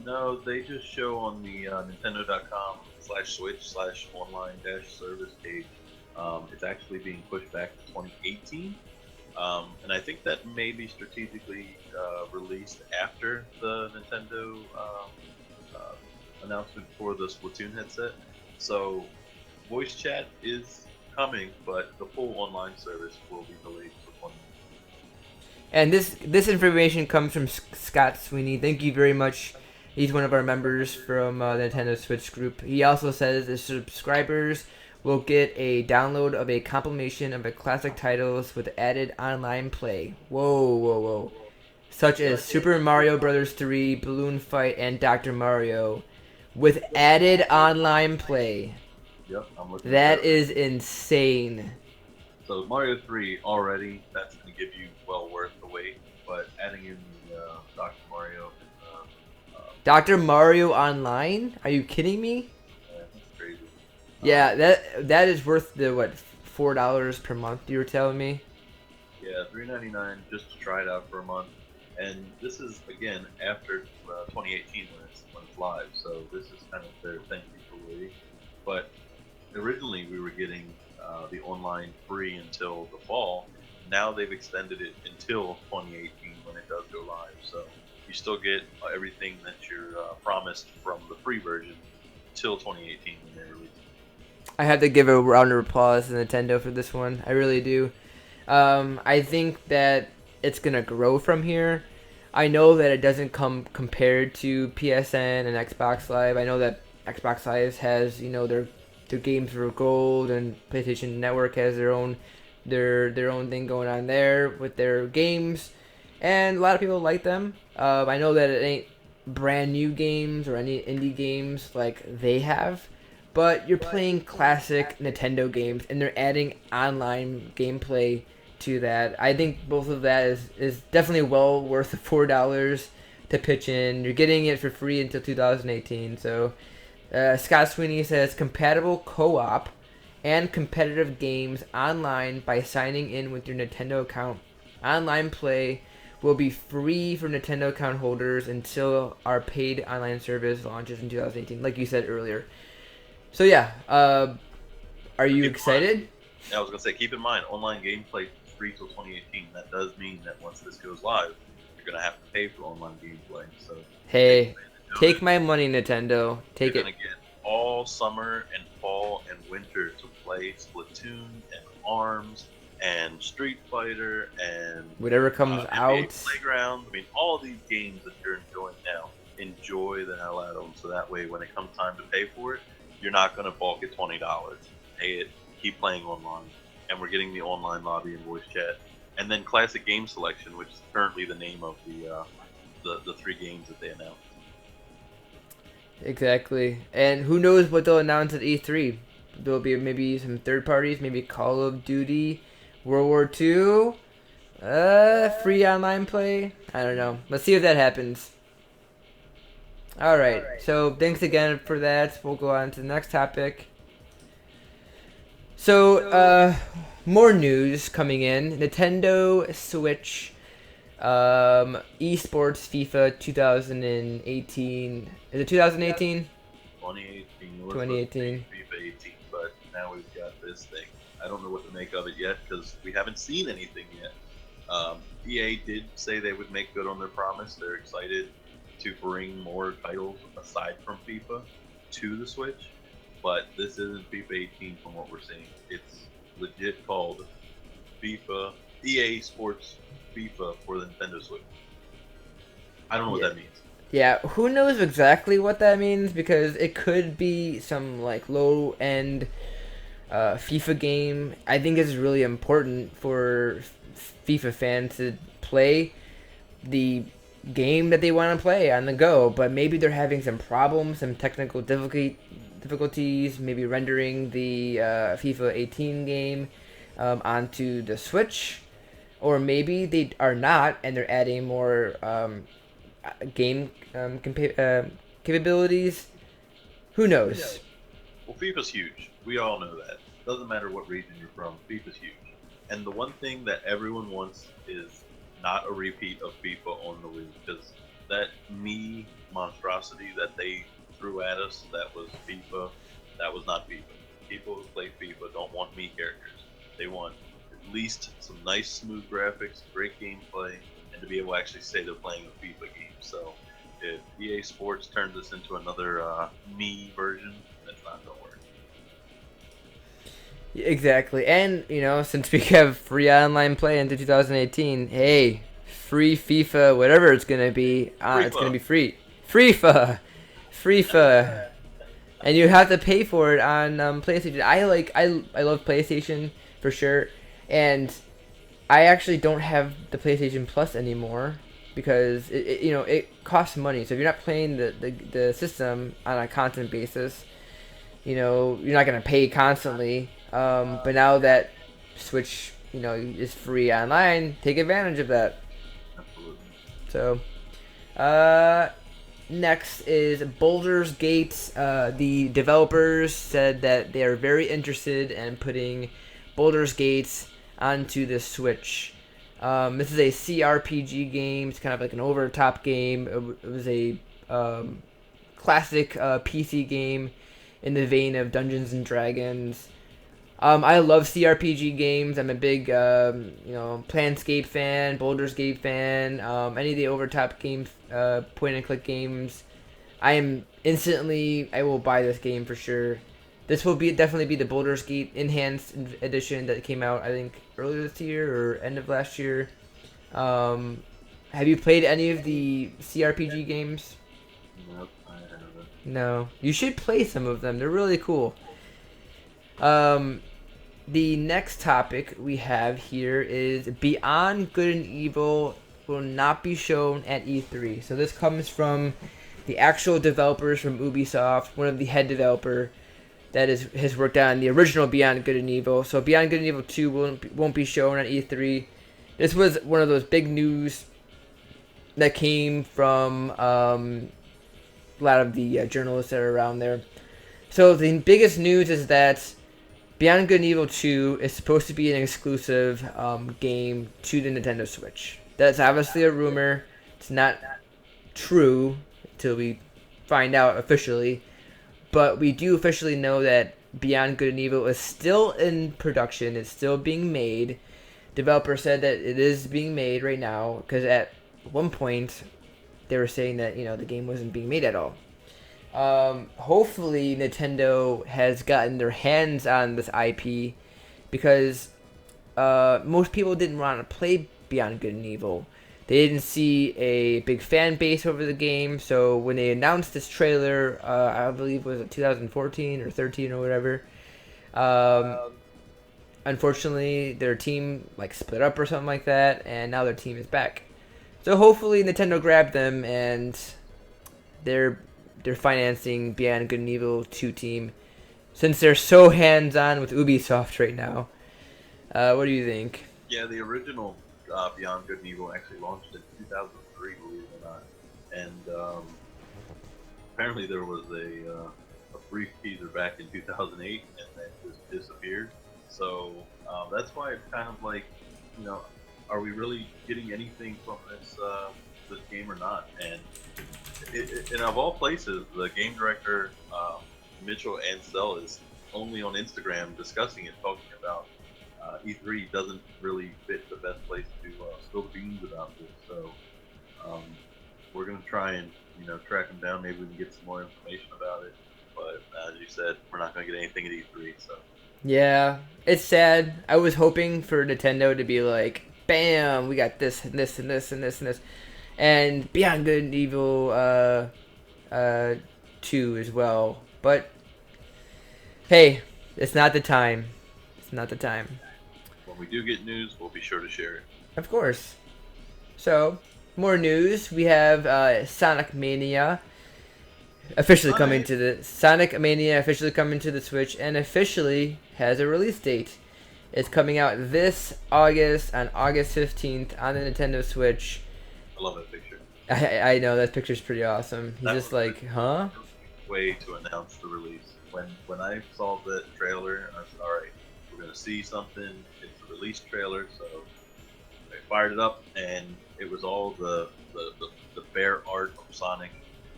No, they just show on the Nintendo.com/Switch/online-service page. It's actually being pushed back to 2018. And I think that may be strategically released after the Nintendo announcement for the Splatoon headset. So voice chat is coming, but the full online service will be delayed to 20. And this information comes from Scott Sweeney. Thank you very much. He's one of our members from the Nintendo Switch group. He also says the subscribers will get a download of a compilation of the classic titles with added online play. Whoa, whoa, whoa. Such as Super Mario Bros. 3, Balloon Fight, and Dr. Mario. With added online play. Yep, I'm looking. That is insane. So Mario 3 already, that's going to give you well worth the wait. But adding in the Dr. Mario, Dr. Mario Online? Are you kidding me? that's crazy. Yeah, that is worth the $4 per month you were telling me. Yeah, $3.99 just to try it out for a month, and this is again after 2018 when it's live. So this is kind of their thank you for waiting. But originally we were getting the online free until the fall. Now they've extended it until 2018 when it does go live. So you still get everything that you're promised from the free version till 2018 when they release it. I have to give a round of applause to Nintendo for this one. I really do. I think that it's gonna grow from here. I know that it doesn't come compared to PSN and Xbox Live. I know that Xbox Live has their games for gold, and PlayStation Network has their own thing going on there with their games, and a lot of people like them. I know that it ain't brand new games or any indie games like they have, but you're playing classic Nintendo games, and they're adding online gameplay to that. I think both of that is definitely well worth the $4 to pitch in. You're getting it for free until 2018. So Scott Sweeney says compatible co-op and competitive games online by signing in with your Nintendo account. Online play will be free for Nintendo account holders until our paid online service launches in 2018, like you said earlier. So yeah, are you excited? Yeah, I was gonna say, keep in mind, online gameplay free till 2018. That does mean that once this goes live, you're gonna have to pay for online gameplay. So hey, take my money, Nintendo. Take you're it. gonna get all summer and fall and winter to play Splatoon and ARMS and Street Fighter and Whatever comes NBA out. Playground. I mean, all these games that you're enjoying now, enjoy the hell out of them. So that way, when it comes time to pay for it, you're not gonna balk at $20. Pay it, keep playing online, and we're getting the online lobby and voice chat, and then classic game selection, which is currently the name of the 3 games that they announced. Exactly. And who knows what they'll announce at E3? There'll be maybe some third parties, maybe Call of Duty, World War II, free online play. I don't know. Let's see if that happens. All right. So thanks again for that. We'll go on to the next topic. So, more news coming in. Nintendo Switch, esports FIFA 2018. Is it 2018? 2018. 2018. FIFA 18, but now we've got this thing. I don't know what to make of it yet because we haven't seen anything yet. EA did say they would make good on their promise. They're excited to bring more titles aside from FIFA to the Switch, but this isn't FIFA 18 from what we're seeing. It's legit called FIFA EA Sports FIFA for the Nintendo Switch. I don't know what that means. Yeah, who knows exactly what that means, because it could be some like low end FIFA game. I think it's really important for FIFA fans to play the game that they want to play on the go, but maybe they're having some problems, some technical difficulties, maybe rendering the FIFA 18 game onto the Switch, or maybe they are not, and they're adding more game capabilities. Who knows? Well, FIFA's huge. We all know that. Doesn't matter what region you're from, FIFA's huge. And the one thing that everyone wants is not a repeat of FIFA on the Wii, because that me monstrosity that they threw at us, that was FIFA, that was not FIFA. People who play FIFA don't want me characters. They want at least some nice, smooth graphics, great gameplay, and to be able to actually say they're playing a FIFA game. So if EA Sports turns this into another me version, that's not going to work. Exactly, and since we have free online play into 2018, hey, free FIFA, whatever it's gonna be, it's gonna be free. FIFA, and you have to pay for it on PlayStation. I love PlayStation for sure, and I actually don't have the PlayStation Plus anymore because it costs money. So if you're not playing the system on a constant basis, you're not gonna pay constantly. But now that Switch, is free online, take advantage of that. Absolutely. So, next is Baldur's Gate. The developers said that they are very interested in putting Baldur's Gate onto the Switch. This is a CRPG game. It's kind of like an over-the-top game. It was a classic PC game in the vein of Dungeons and Dragons. I love CRPG games. I'm a big, Planescape fan, Baldur's Gate fan, any of the over-top games, point-and-click games. I will buy this game for sure. This will definitely be the Baldur's Gate Enhanced Edition that came out, I think, earlier this year or end of last year. Have you played any of the CRPG games? Nope, I haven't. No. You should play some of them. They're really cool. The next topic we have here is Beyond Good and Evil will not be shown at E3. So this comes from the actual developers from Ubisoft, one of the head developer that has worked on the original Beyond Good and Evil. So Beyond Good and Evil 2 won't be shown at E3. This was one of those big news that came from a lot of the journalists that are around there. So the biggest news is that Beyond Good and Evil 2 is supposed to be an exclusive game to the Nintendo Switch. That's obviously a rumor. It's not true until we find out officially. But we do officially know that Beyond Good and Evil is still in production. It's still being made. Developer said that it is being made right now, because at one point they were saying that the game wasn't being made at all. Hopefully Nintendo has gotten their hands on this IP, because most people didn't want to play Beyond Good and Evil. They didn't see a big fan base over the game, so when they announced this trailer, I believe was it 2014 or 13 or whatever, unfortunately their team split up or something like that, and now their team is back. So hopefully Nintendo grabbed them and they're they're financing Beyond Good and Evil 2 team, since they're so hands-on with Ubisoft right now. What do you think? Yeah, the original Beyond Good and Evil actually launched in 2003, believe it or not, and apparently there was a brief teaser back in 2008, and then just disappeared. So that's why it's kind of like, you know, are we really getting anything from this game or not? And and of all places, the game director Mitchell Ansel is only on Instagram discussing it, talking about E3 doesn't really fit the best place to spill the beans about this. So we're gonna try and track him down. Maybe we can get some more information about it. But as you said, we're not gonna get anything at E3. So Yeah, it's sad. I was hoping for Nintendo to be like, bam, we got this and this and this and this and this, and Beyond Good and Evil 2 as well. But hey, it's not the time. It's not the time. when we do get news, we'll be sure to share it. Of course. So, more news. We have Sonic Mania officially coming to the Switch, and officially has a release date. It's coming out this August, on August 15th, on the Nintendo Switch. I love that picture. I know that picture's pretty awesome. He's That just was like, huh? Way to announce the release. When I saw the trailer, I said, all right, we're gonna see something. It's a release trailer, so I fired it up, and it was all the fair art of Sonic,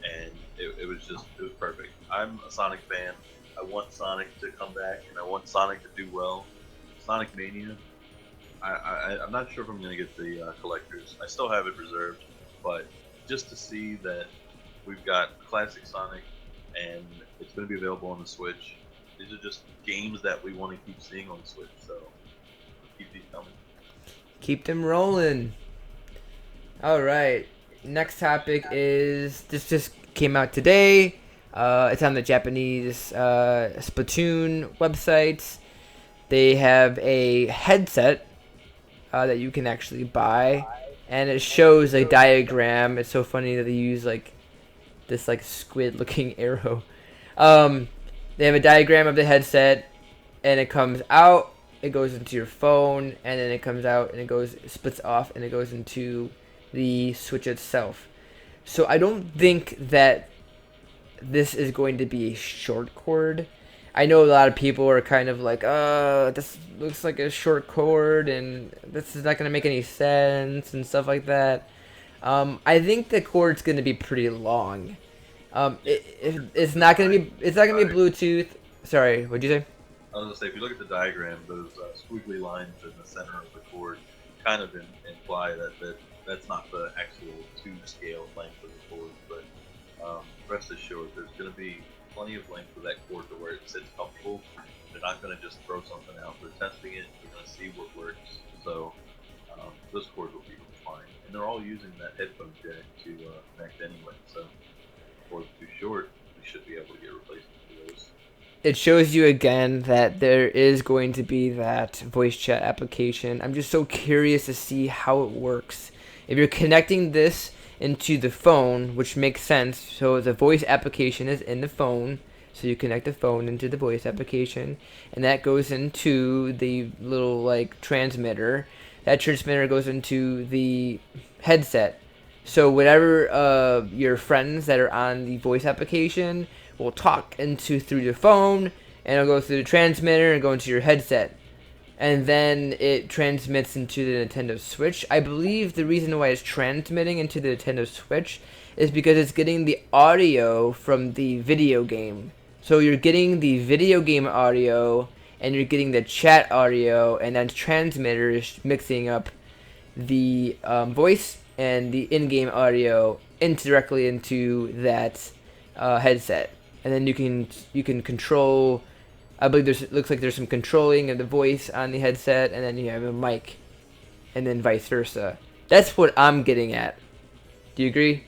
and it was perfect. I'm a Sonic fan. I want Sonic to come back, and I want Sonic to do well. Sonic Mania. I'm not sure if I'm gonna get the collectors. I still have it reserved, but just to see that we've got classic Sonic, and it's going to be available on the Switch. These are just games that we want to keep seeing on the Switch, so keep these coming. Keep them rolling. Alright, next topic is, this just came out today. It's on the Japanese Splatoon website. They have a headset that you can actually buy, and it shows a diagram. It's so funny that they use like this like squid looking arrow. They have a diagram of the headset, and it comes out, it goes into your phone, and then it comes out and it splits off, and it goes into the Switch itself. So I don't think that this is going to be a short cord. I know a lot of people are kind of like, this looks like a short cord, and this is not going to make any sense, and stuff like that. I think the cord's going to be pretty long. It's not going to be Bluetooth. Sorry, what'd you say? I was going to say, if you look at the diagram, those squiggly lines in the center of the cord kind of imply that's not the actual 2-scale length of the cord, but rest assured, there's going to be plenty of length of that cord to where it sits comfortable. They're not going to just throw something out. They're testing it. They're going to see what works. So this cord will be fine. And they're all using that headphone jack to connect anyway. So if the cord's too short, we should be able to get replacements for those. It shows you again that there is going to be that voice chat application. I'm just so curious to see how it works. If you're connecting this into the phone, which makes sense, so the voice application is in the phone, so you connect the phone into the voice application, and that goes into the little like transmitter. That transmitter goes into the headset, so whatever your friends that are on the voice application will talk through your phone, and it'll go through the transmitter and go into your headset. And then it transmits into the Nintendo Switch. I believe the reason why it's transmitting into the Nintendo Switch is because it's getting the audio from the video game. So you're getting the video game audio, and you're getting the chat audio, and then transmitter is mixing up the voice and the in-game audio directly into that headset. And then you can control. I believe looks like there's some controlling of the voice on the headset, and then you have a mic, and then vice versa. That's what I'm getting at. Do you agree?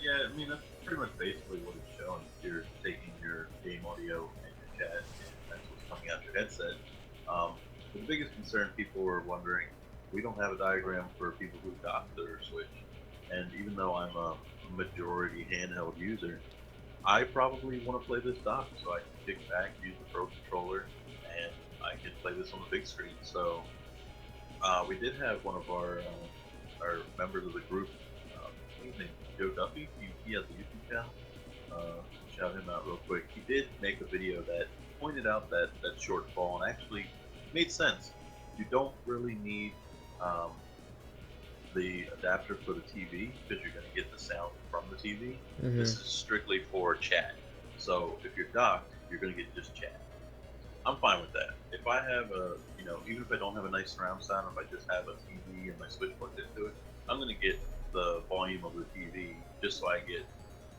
Yeah, I mean, that's pretty much basically what it's showing. You're taking your game audio and your chat, and that's what's coming out your headset. The biggest concern people were wondering, we don't have a diagram for people who got their Switch. And even though I'm a majority handheld user, I probably want to play this dock so I can kick back, use the Pro Controller, and I can play this on the big screen. So we did have one of our members of the group, I think his name is Joe Duffy. He has a YouTube channel. Shout him out real quick. He did make a video that pointed out that shortfall and actually made sense. You don't really need the adapter for the TV because you're going to get the sound from the TV. Mm-hmm. This is strictly for chat. So if you're docked, you're going to get just chat. I'm fine with that. If I have even if I don't have a nice surround sound, if I just have a TV and my Switch plugged into it, I'm going to get the volume of the TV just so I get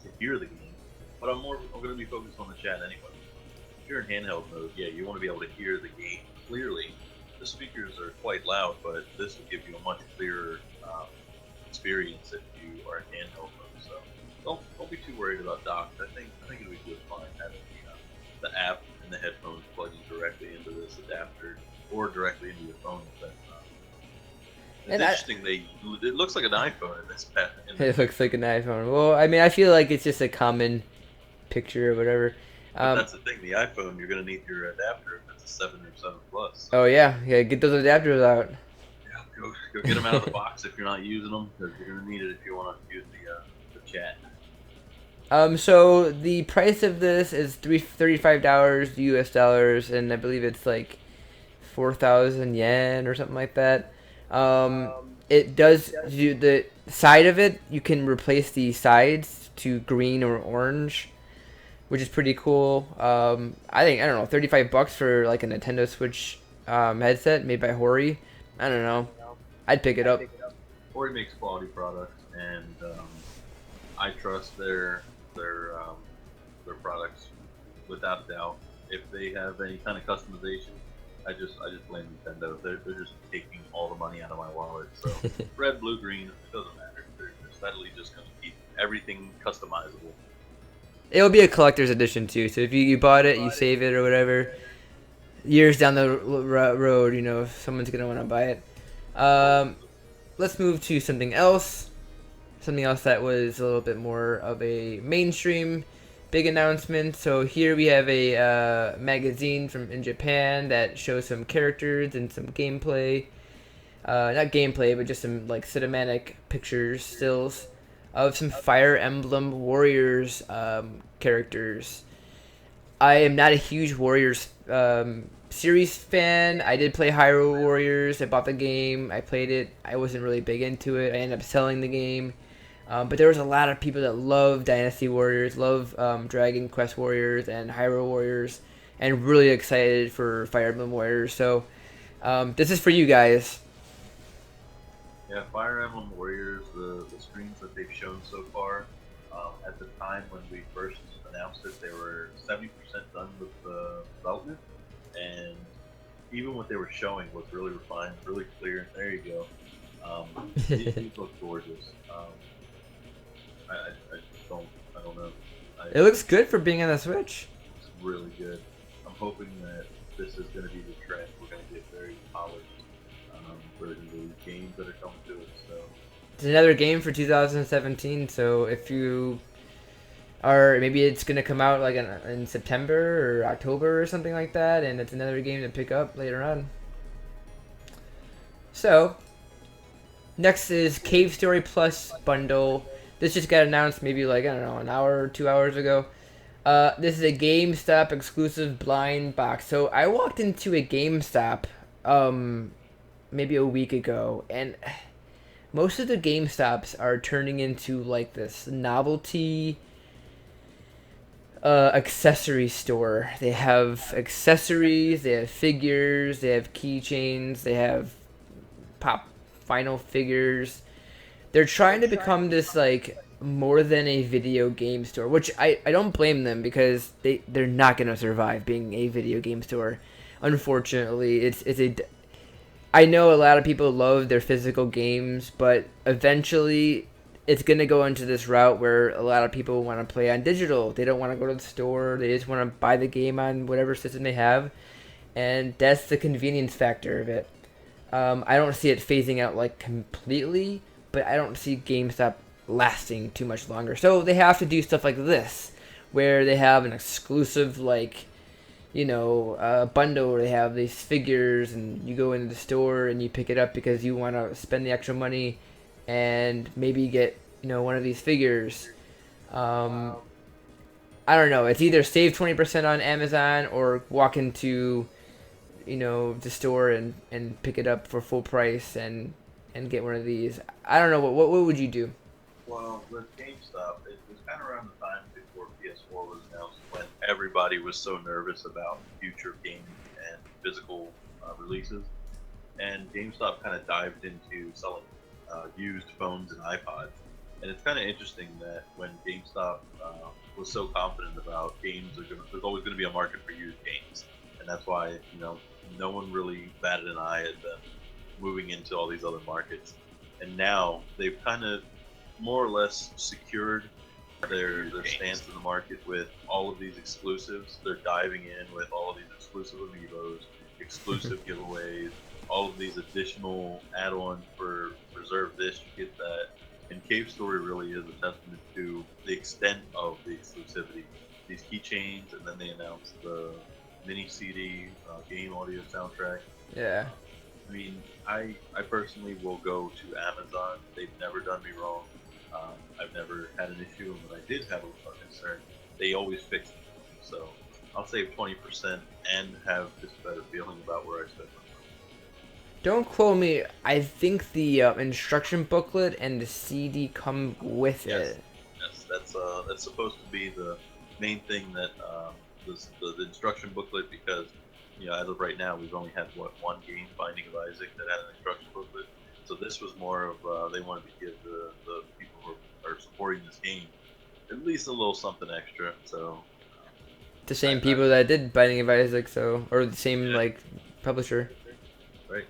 to hear the game. But I'm going to be focused on the chat anyway. If you're in handheld mode, yeah, you want to be able to hear the game clearly. The speakers are quite loud, but this will give you a much clearer experience if you are in handheld mode. So don't be too worried about docked. I think it'll be just fine having the app and the headphones plugging directly into this adapter or directly into your phone. But, it's interesting. It looks like an iPhone in this pattern. It looks like an iPhone. Well, I mean, I feel like it's just a common picture or whatever. But that's the thing. The iPhone, you're gonna need your adapter if it's a 7 or 7 Plus. Oh yeah, get those adapters out. Yeah, go get them out of the box if you're not using them, because you're gonna need it if you want to use the chat. So the price of this is $35 US dollars, and I believe it's like 4,000 yen or something like that. It does do the side of it. You can replace the sides to green or orange, which is pretty cool. I don't know, $35 for like a Nintendo Switch headset made by Hori. I don't know. I'd pick it up. Hori makes quality products, and I trust their products without a doubt. If they have any kind of customization, I just blame Nintendo. They're just taking all the money out of my wallet. So red, blue, green, it doesn't matter. They're steadily just going to keep everything customizable. It'll be a collector's edition too. So if you bought it, you save it or whatever. Years down the road, if someone's gonna want to buy it. Let's move to something else. Something else that was a little bit more of a mainstream big announcement. So here we have a magazine in Japan that shows some characters and some gameplay. Not gameplay, but just some like cinematic pictures, stills of some Fire Emblem Warriors characters. I am not a huge Warriors series fan. I did play Hyrule Warriors. I bought the game. I played it. I wasn't really big into it. I ended up selling the game. But there was a lot of people that love Dynasty Warriors, love Dragon Quest Warriors and Hyrule Warriors, and really excited for Fire Emblem Warriors. So this is for you guys. Yeah, Fire Emblem Warriors, the screens that they've shown so far, at the time when we first announced it, they were 70% done with the development, and even what they were showing was really refined, really clear. There you go. These look gorgeous. I don't know. It looks good for being on the Switch. It's really good. I'm hoping that this is going to be the trend. We're going to get very polished versions of these games that are coming to us. So it's another game for 2017. So if you are, maybe it's gonna come out like in September or October or something like that, and it's another game to pick up later on. So next is Cave Story Plus bundle. This just got announced maybe like, I don't know, an hour or 2 hours ago. This is a GameStop exclusive blind box. So I walked into a GameStop maybe a week ago, and most of the GameStops are turning into like this novelty accessory store. They have accessories, they have figures, they have keychains, they have pop vinyl figures. They're trying to become this like more than a video game store, which I don't blame them, because they're not gonna survive being a video game store. Unfortunately, I know a lot of people love their physical games, but eventually it's gonna go into this route where a lot of people want to play on digital. They don't want to go to the store. They just want to buy the game on whatever system they have, and that's the convenience factor of it. I don't see it phasing out like completely, but I don't see GameStop lasting too much longer. So they have to do stuff like this, where they have an exclusive bundle where they have these figures, and you go into the store and you pick it up because you want to spend the extra money and maybe get one of these figures. Um, I don't know. It's either save 20% on Amazon or walk into the store and pick it up for full price and get one of these. I don't know. What would you do? Well, with GameStop, it was kind of around the time before PS4 was announced when everybody was so nervous about future gaming and physical releases. And GameStop kind of dived into selling used phones and iPods. And it's kind of interesting that when GameStop was so confident about games, there's always going to be a market for used games, and that's why no one really batted an eye at them moving into all these other markets. And now they've kind of more or less secured their stance in the market with all of these exclusives. They're diving in with all of these exclusive amiibos, exclusive giveaways, all of these additional add-ons for reserve this, you get that. And Cave Story really is a testament to the extent of the exclusivity. These keychains, and then they announced the mini CD game audio soundtrack. Yeah. I mean, I personally will go to Amazon. They've never done me wrong. I've never had an issue, and when I did have a concern, they always fix it. So I'll save 20% and have this better feeling about where I spend my money. Don't quote me. I think the instruction booklet and the CD come with it. Yes, that's supposed to be the main thing that the instruction booklet, because as of right now we've only had one game, Binding of Isaac, that had an instruction booklet. So this was more of they wanted to give the people who are supporting this game at least a little something extra. So The same people that did Binding of Isaac, or the same publisher. Right.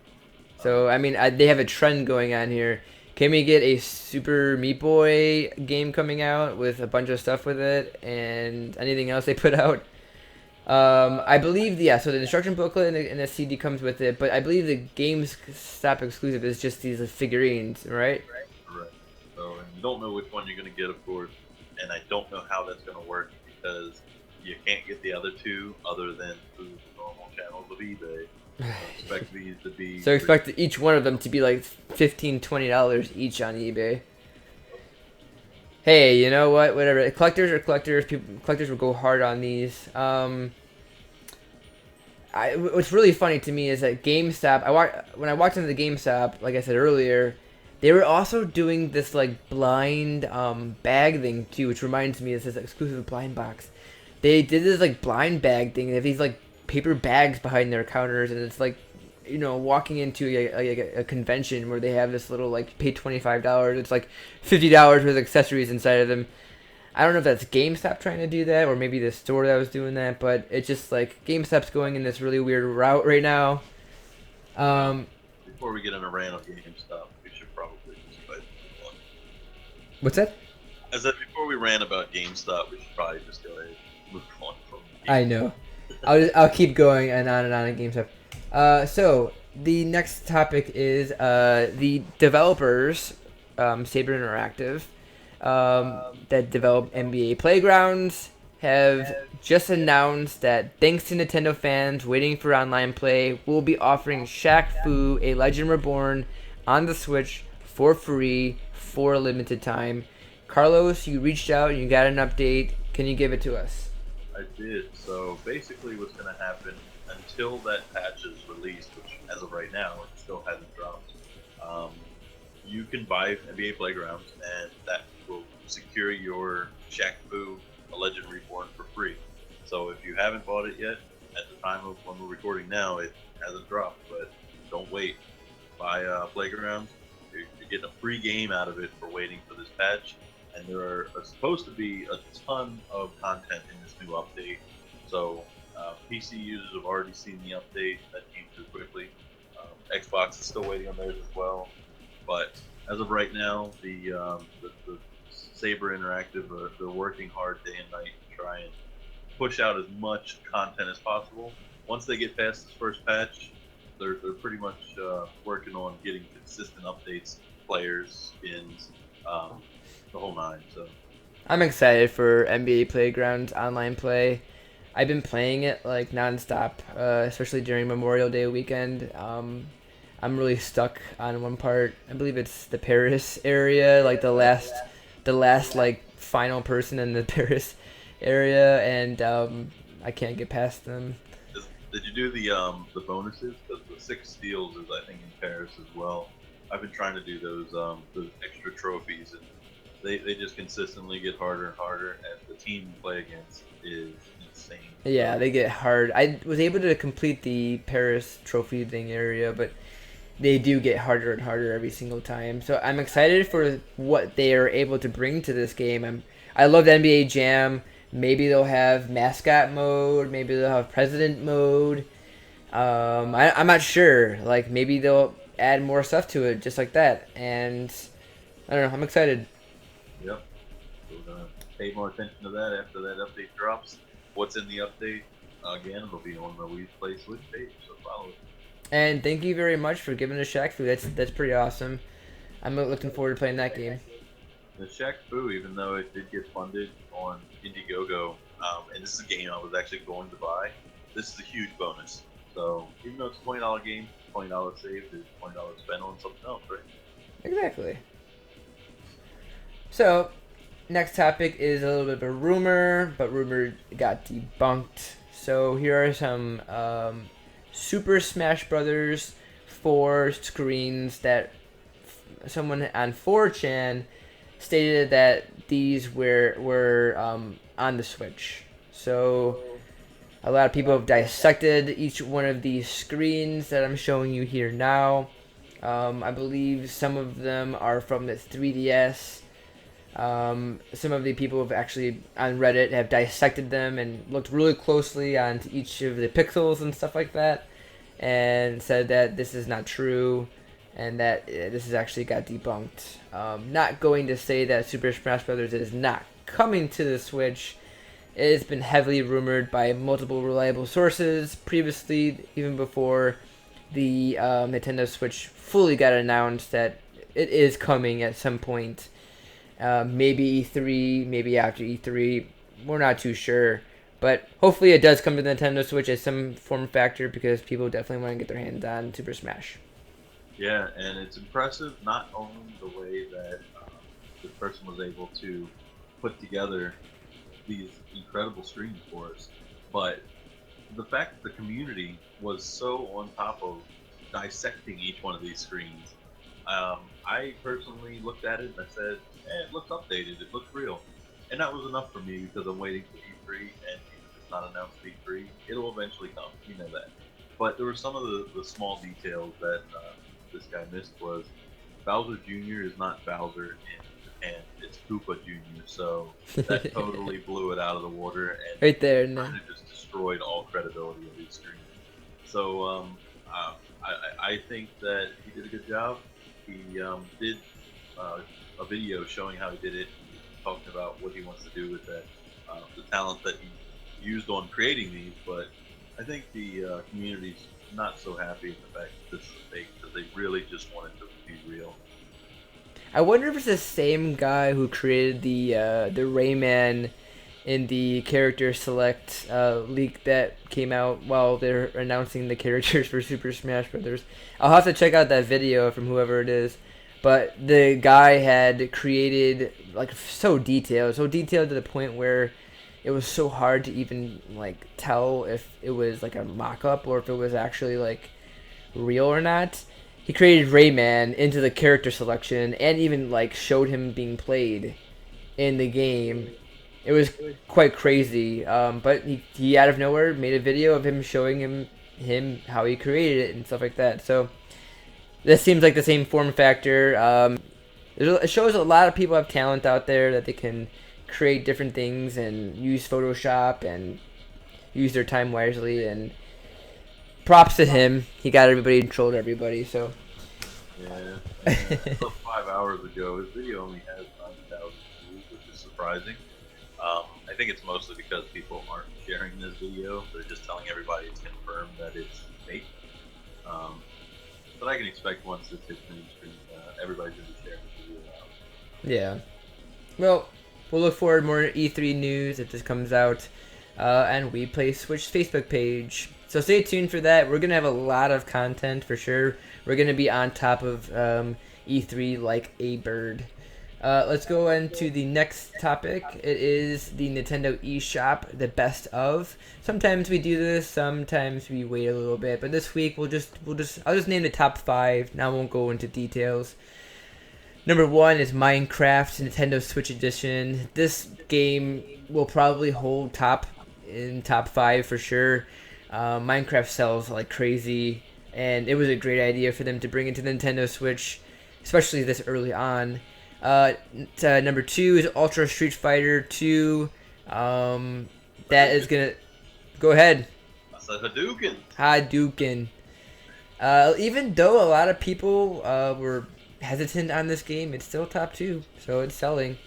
So I mean, they have a trend going on here. Can we get a Super Meat Boy game coming out with a bunch of stuff with it and anything else they put out? I believe, so the instruction booklet and the CD comes with it, but I believe the GameStop exclusive is just these figurines, right? Right. So, and you don't know which one you're going to get, of course, and I don't know how that's going to work because you can't get the other two other than through the normal channels of eBay. Expect these to be... So expect each one of them to be like $15, $20 each on eBay. Hey, you know what? Whatever. Collectors are collectors. Collectors will go hard on these. What's really funny to me is that GameStop. When I walked into the GameStop, like I said earlier, they were also doing this blind bag thing too, which reminds me of this exclusive blind box. They did this blind bag thing. They have these paper bags behind their counters, and it's walking into a convention where they have this little pay $25. It's $50 with accessories inside of them. I don't know if that's GameStop trying to do that or maybe the store that was doing that, but it's just GameStop's going in this really weird route right now. Before we get in a rant of GameStop, we should probably just move on. What's that? I said before we rant about GameStop, we should probably just go ahead and move on from GameStop. I know. I'll keep going and on at GameStop. So the next topic is the developers, Saber Interactive, that develop NBA Playgrounds, have just announced that thanks to Nintendo fans waiting for online play, we'll be offering Shaq Fu: A Legend Reborn on the Switch for free for a limited time. Carlos, you reached out and you got an update. Can you give it to us? I did. So basically what's going to happen until that patch is released, which as of right now it still hasn't dropped, you can buy NBA Playgrounds and that will secure your Shaq Fu: A Legend Reborn for free. So if you haven't bought it yet, at the time of when we're recording now, it hasn't dropped, but don't wait. Buy Playgrounds. You're getting a free game out of it for waiting for this patch. And there are supposed to be a ton of content in this new update. So PC users have already seen the update that came through quickly. Xbox is still waiting on theirs as well. But as of right now, the Saber Interactive, they're working hard day and night to try and push out as much content as possible. Once they get past this first patch, they're pretty much working on getting consistent updates, players, skins, the whole nine. So I'm excited for NBA Playgrounds online play. I've been playing it like nonstop, especially during Memorial Day weekend. I'm really stuck on one part. I believe it's the Paris area, like the last like final person in the Paris area, and I can't get past them. Did you do the bonuses? Because the 6 steals is I think in Paris as well. I've been trying to do those extra trophies, and they just consistently get harder and harder, and the team you play against is insane. Yeah, So they get hard. I was able to complete the Paris trophy thing area, but they do get harder and harder every single time. So I'm excited for what they are able to bring to this game. I love NBA Jam. Maybe they'll have mascot mode. Maybe they'll have president mode. I'm not sure. Like maybe they'll add more stuff to it, just like that. And I don't know. I'm excited. yep, we're gonna pay more attention to that after that update drops. What's in the update? Again, it'll be on the We Play Switch page, so follow it. And thank you very much for giving us Shaq Fu. That's pretty awesome. I'm looking forward to playing that game. The Shaq Fu, even though it did get funded on Indiegogo, and this is a game I was actually going to buy, this is a huge bonus. So even though it's a $20 game, $20 saved is $20 spent on something else, right? Exactly. So, next topic is a little bit of a rumor, but rumor got debunked. So here are some Super Smash Brothers 4 screens that someone on 4chan stated that these were on the Switch. So a lot of people have dissected each one of these screens that I'm showing you here now. I believe some of them are from the 3DS. Some of the people have actually on Reddit have dissected them and looked really closely onto each of the pixels and stuff like that, and said that this is not true, and that this has actually got debunked. Not going to say that Super Smash Bros. Is not coming to the Switch. It has been heavily rumored by multiple reliable sources previously, even before the Nintendo Switch fully got announced, that it is coming at some point. Maybe E3, maybe after E3. We're not too sure. But hopefully it does come to the Nintendo Switch as some form factor, because people definitely want to get their hands on Super Smash. Yeah, and it's impressive not only the way that this person was able to put together these incredible screens for us, but the fact that the community was so on top of dissecting each one of these screens. I personally looked at it and I said, it looks updated, it looks real. And that was enough for me, because I'm waiting for E3, and even if it's not announced at E3, it'll eventually come, you know that. But there were some of the small details that this guy missed. Was Bowser Jr. is not Bowser in Japan, it's Koopa Jr., so that totally blew it out of the water, and Right there, no. kind of just destroyed all credibility of these screens. So I think that he did a good job. He did a video showing how he did it, talking about what he wants to do with that, the talent that he used on creating these. But I think the community's not so happy with the fact that this is a fake, because they really just want it to be real. I wonder if it's the same guy who created the Rayman in the character select leak that came out while they're announcing the characters for Super Smash Brothers. I'll have to check out that video from whoever it is. But the guy had created like so detailed to the point where it was so hard to even like tell if it was like a mock-up or if it was actually like real or not. He created Rayman into the character selection and even like showed him being played in the game. It was quite crazy. But he out of nowhere made a video of him showing him how he created it and stuff like that. So this seems like the same form factor. It shows a lot of people have talent out there, that they can create different things and use Photoshop and use their time wisely. And props to him. He got everybody, controlled everybody. So Yeah, about 5 hours ago, his video only has 9,000 views, which is surprising. I think it's mostly because people aren't sharing this video. They're just telling everybody it's confirmed that it's fake. But I can expect once this hits mainstream, everybody's going to be sharing this video out. yeah. Well, we'll look forward to more E3 news if this comes out. And We Play Switch Facebook page. So stay tuned for that. We're going to have a lot of content for sure. We're going to be on top of E3 like a bird. Let's go into the next topic. It is the Nintendo eShop, the best of. Sometimes we do this, sometimes we wait a little bit, but this week I'll just name the top 5. Now I won't go into details. Number 1 is Minecraft Nintendo Switch Edition. This game will probably hold top 5 for sure. Minecraft sells like crazy, and it was a great idea for them to bring it to the Nintendo Switch, especially this early on. Number 2 is Ultra Street Fighter 2. That is gonna go ahead. I said Hadouken. Hadouken. Even though a lot of people were hesitant on this game, it's still top 2, so it's selling.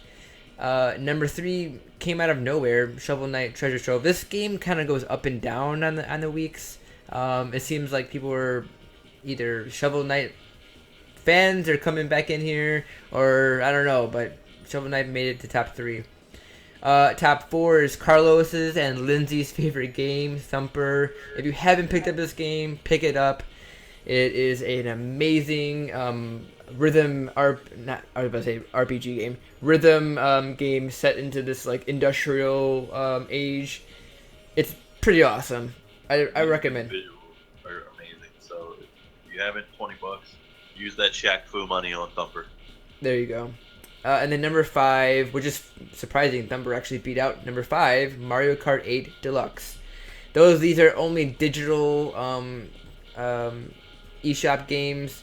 Number 3 came out of nowhere, Shovel Knight Treasure Trove. This game kind of goes up and down on the weeks. It seems like people were either Shovel Knight fans are coming back in here, or I don't know, but Shovel Knight made it to top 3. Top 4 is Carlos's and Lindsay's favorite game, Thumper. If you haven't picked up this game, pick it up. It is an amazing RPG game. Rhythm game set into this like industrial age. It's pretty awesome. I recommend. Visuals are amazing. So if you haven't, $20. Use that Shaq Fu money on Thumper. There you go. And then number 5, which is surprising, Thumper actually beat out number 5, Mario Kart 8 Deluxe. These are only digital eShop games.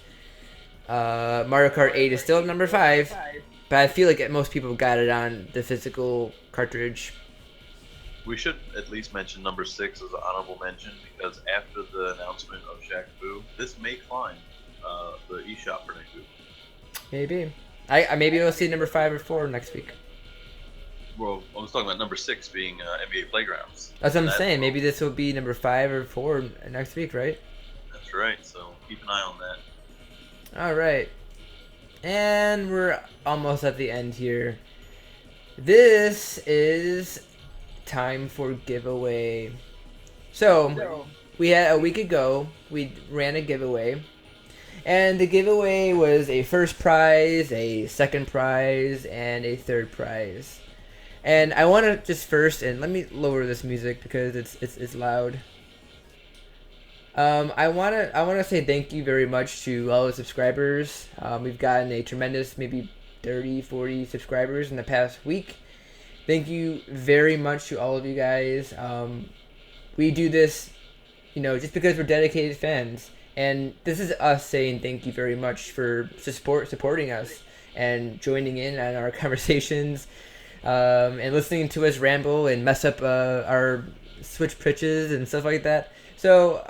Mario Kart 8 is still number 5, but I feel like most people got it on the physical cartridge. We should at least mention number 6 as an honorable mention, because after the announcement of Shaq Fu, this may climb the eShop for next week. Maybe. Maybe we'll see number 5 or 4 next week. Well, I was talking about number 6 being NBA Playgrounds. That's what I'm saying. Maybe this will be number 5 or 4 next week, right? That's right. So keep an eye on that. All right. And we're almost at the end here. This is time for giveaway. So, we had a week ago, we ran a giveaway. And the giveaway was a first prize, a second prize, and a third prize. And I want to just first, and let me lower this music because it's loud. I wanna say thank you very much to all the subscribers. We've gotten a tremendous, maybe 30, 40 subscribers in the past week. Thank you very much to all of you guys. We do this, just because we're dedicated fans. And this is us saying thank you very much for supporting us and joining in on our conversations, and listening to us ramble and mess up our Switch pitches and stuff like that. So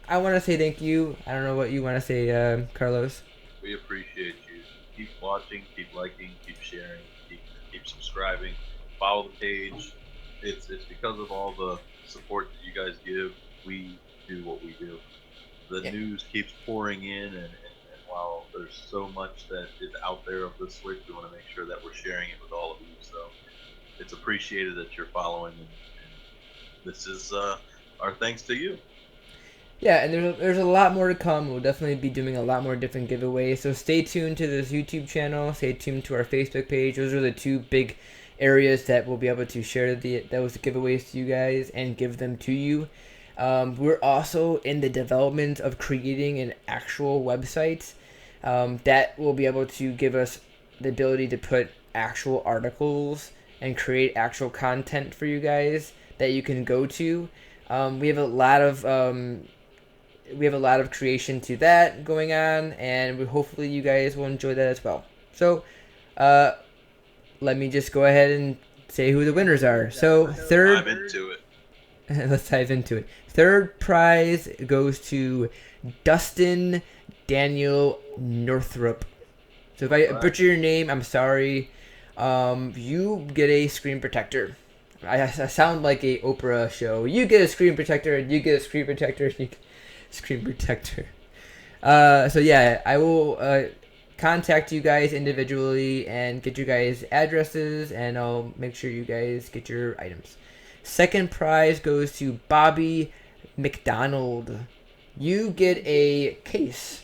I want to say thank you. I don't know what you want to say, Carlos. We appreciate you. Keep watching, keep liking, keep sharing, keep subscribing, follow the page. It's because of all the support that you guys give, we do what we do. The news keeps pouring in, and while there's so much that is out there of the Switch, we want to make sure that we're sharing it with all of you. So it's appreciated that you're following, and this is our thanks to you. Yeah, and there's a lot more to come. We'll definitely be doing a lot more different giveaways. So stay tuned to this YouTube channel. Stay tuned to our Facebook page. Those are the 2 big areas that we'll be able to share those giveaways to you guys and give them to you. We're also in the development of creating an actual website that will be able to give us the ability to put actual articles and create actual content for you guys that you can go to. We have a lot of creation to that going on, and hopefully you guys will enjoy that as well. So, let me just go ahead and say who the winners are. So, third. Dive into it. Let's dive into it. Third prize goes to Dustin Daniel Northrup. So if I butcher your name, I'm sorry. You get a screen protector. I sound like a Oprah show. You get a screen protector, and you get a screen protector, and you get a screen protector. So yeah, I will contact you guys individually and get you guys addresses, and I'll make sure you guys get your items. Second prize goes to Bobby McDonald. You get a case.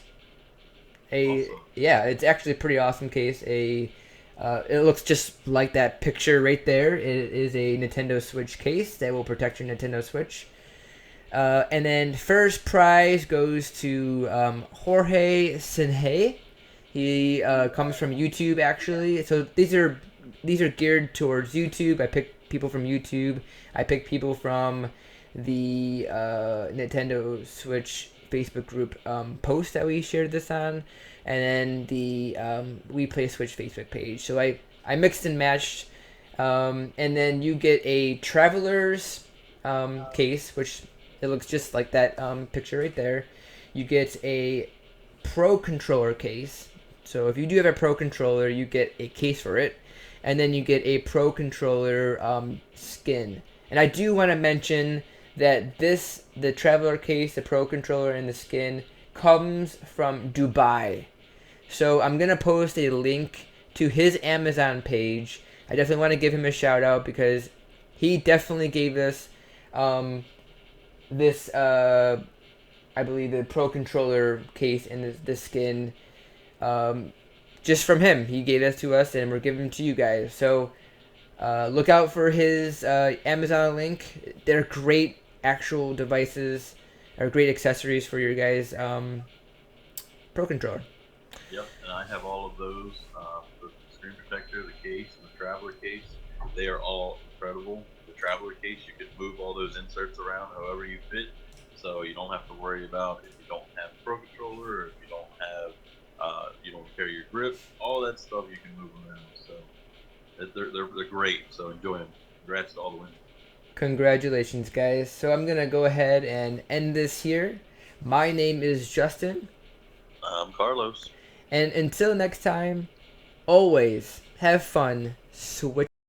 Awesome. Yeah, it's actually a pretty awesome case. It looks just like that picture right there. It is a Nintendo Switch case that will protect your Nintendo Switch. And then first prize goes to Jorge Sinhe. He comes from YouTube actually. So these are geared towards YouTube. I picked people from YouTube. I picked people from the Nintendo Switch Facebook group post that we shared this on, and then the We Play Switch Facebook page. So I mixed and matched, and then you get a Traveler's case, which it looks just like that picture right there. You get a Pro Controller case. So if you do have a Pro Controller, you get a case for it, and then you get a Pro Controller skin. And I do want to mention that the Traveler case, the Pro Controller, and the skin comes from Dubai. So I'm going to post a link to his Amazon page. I definitely want to give him a shout out because he definitely gave us this, I believe, the Pro Controller case and the skin just from him. He gave this to us and we're giving them to you guys. So look out for his Amazon link. They're great actual devices, or great accessories for your guys' Pro Controller. Yep, and I have all of those. The screen protector, the case, and the Traveler case. They are all incredible. The Traveler case, you can move all those inserts around however you fit, so you don't have to worry about if you don't have a Pro Controller or if you don't have, you don't carry your grip. All that stuff you can move around. So they're great. So enjoy them. Congrats to all the winners. Congratulations, guys. So I'm going to go ahead and end this here. My name is Justin. I'm Carlos. And until next time, always have fun. Switch.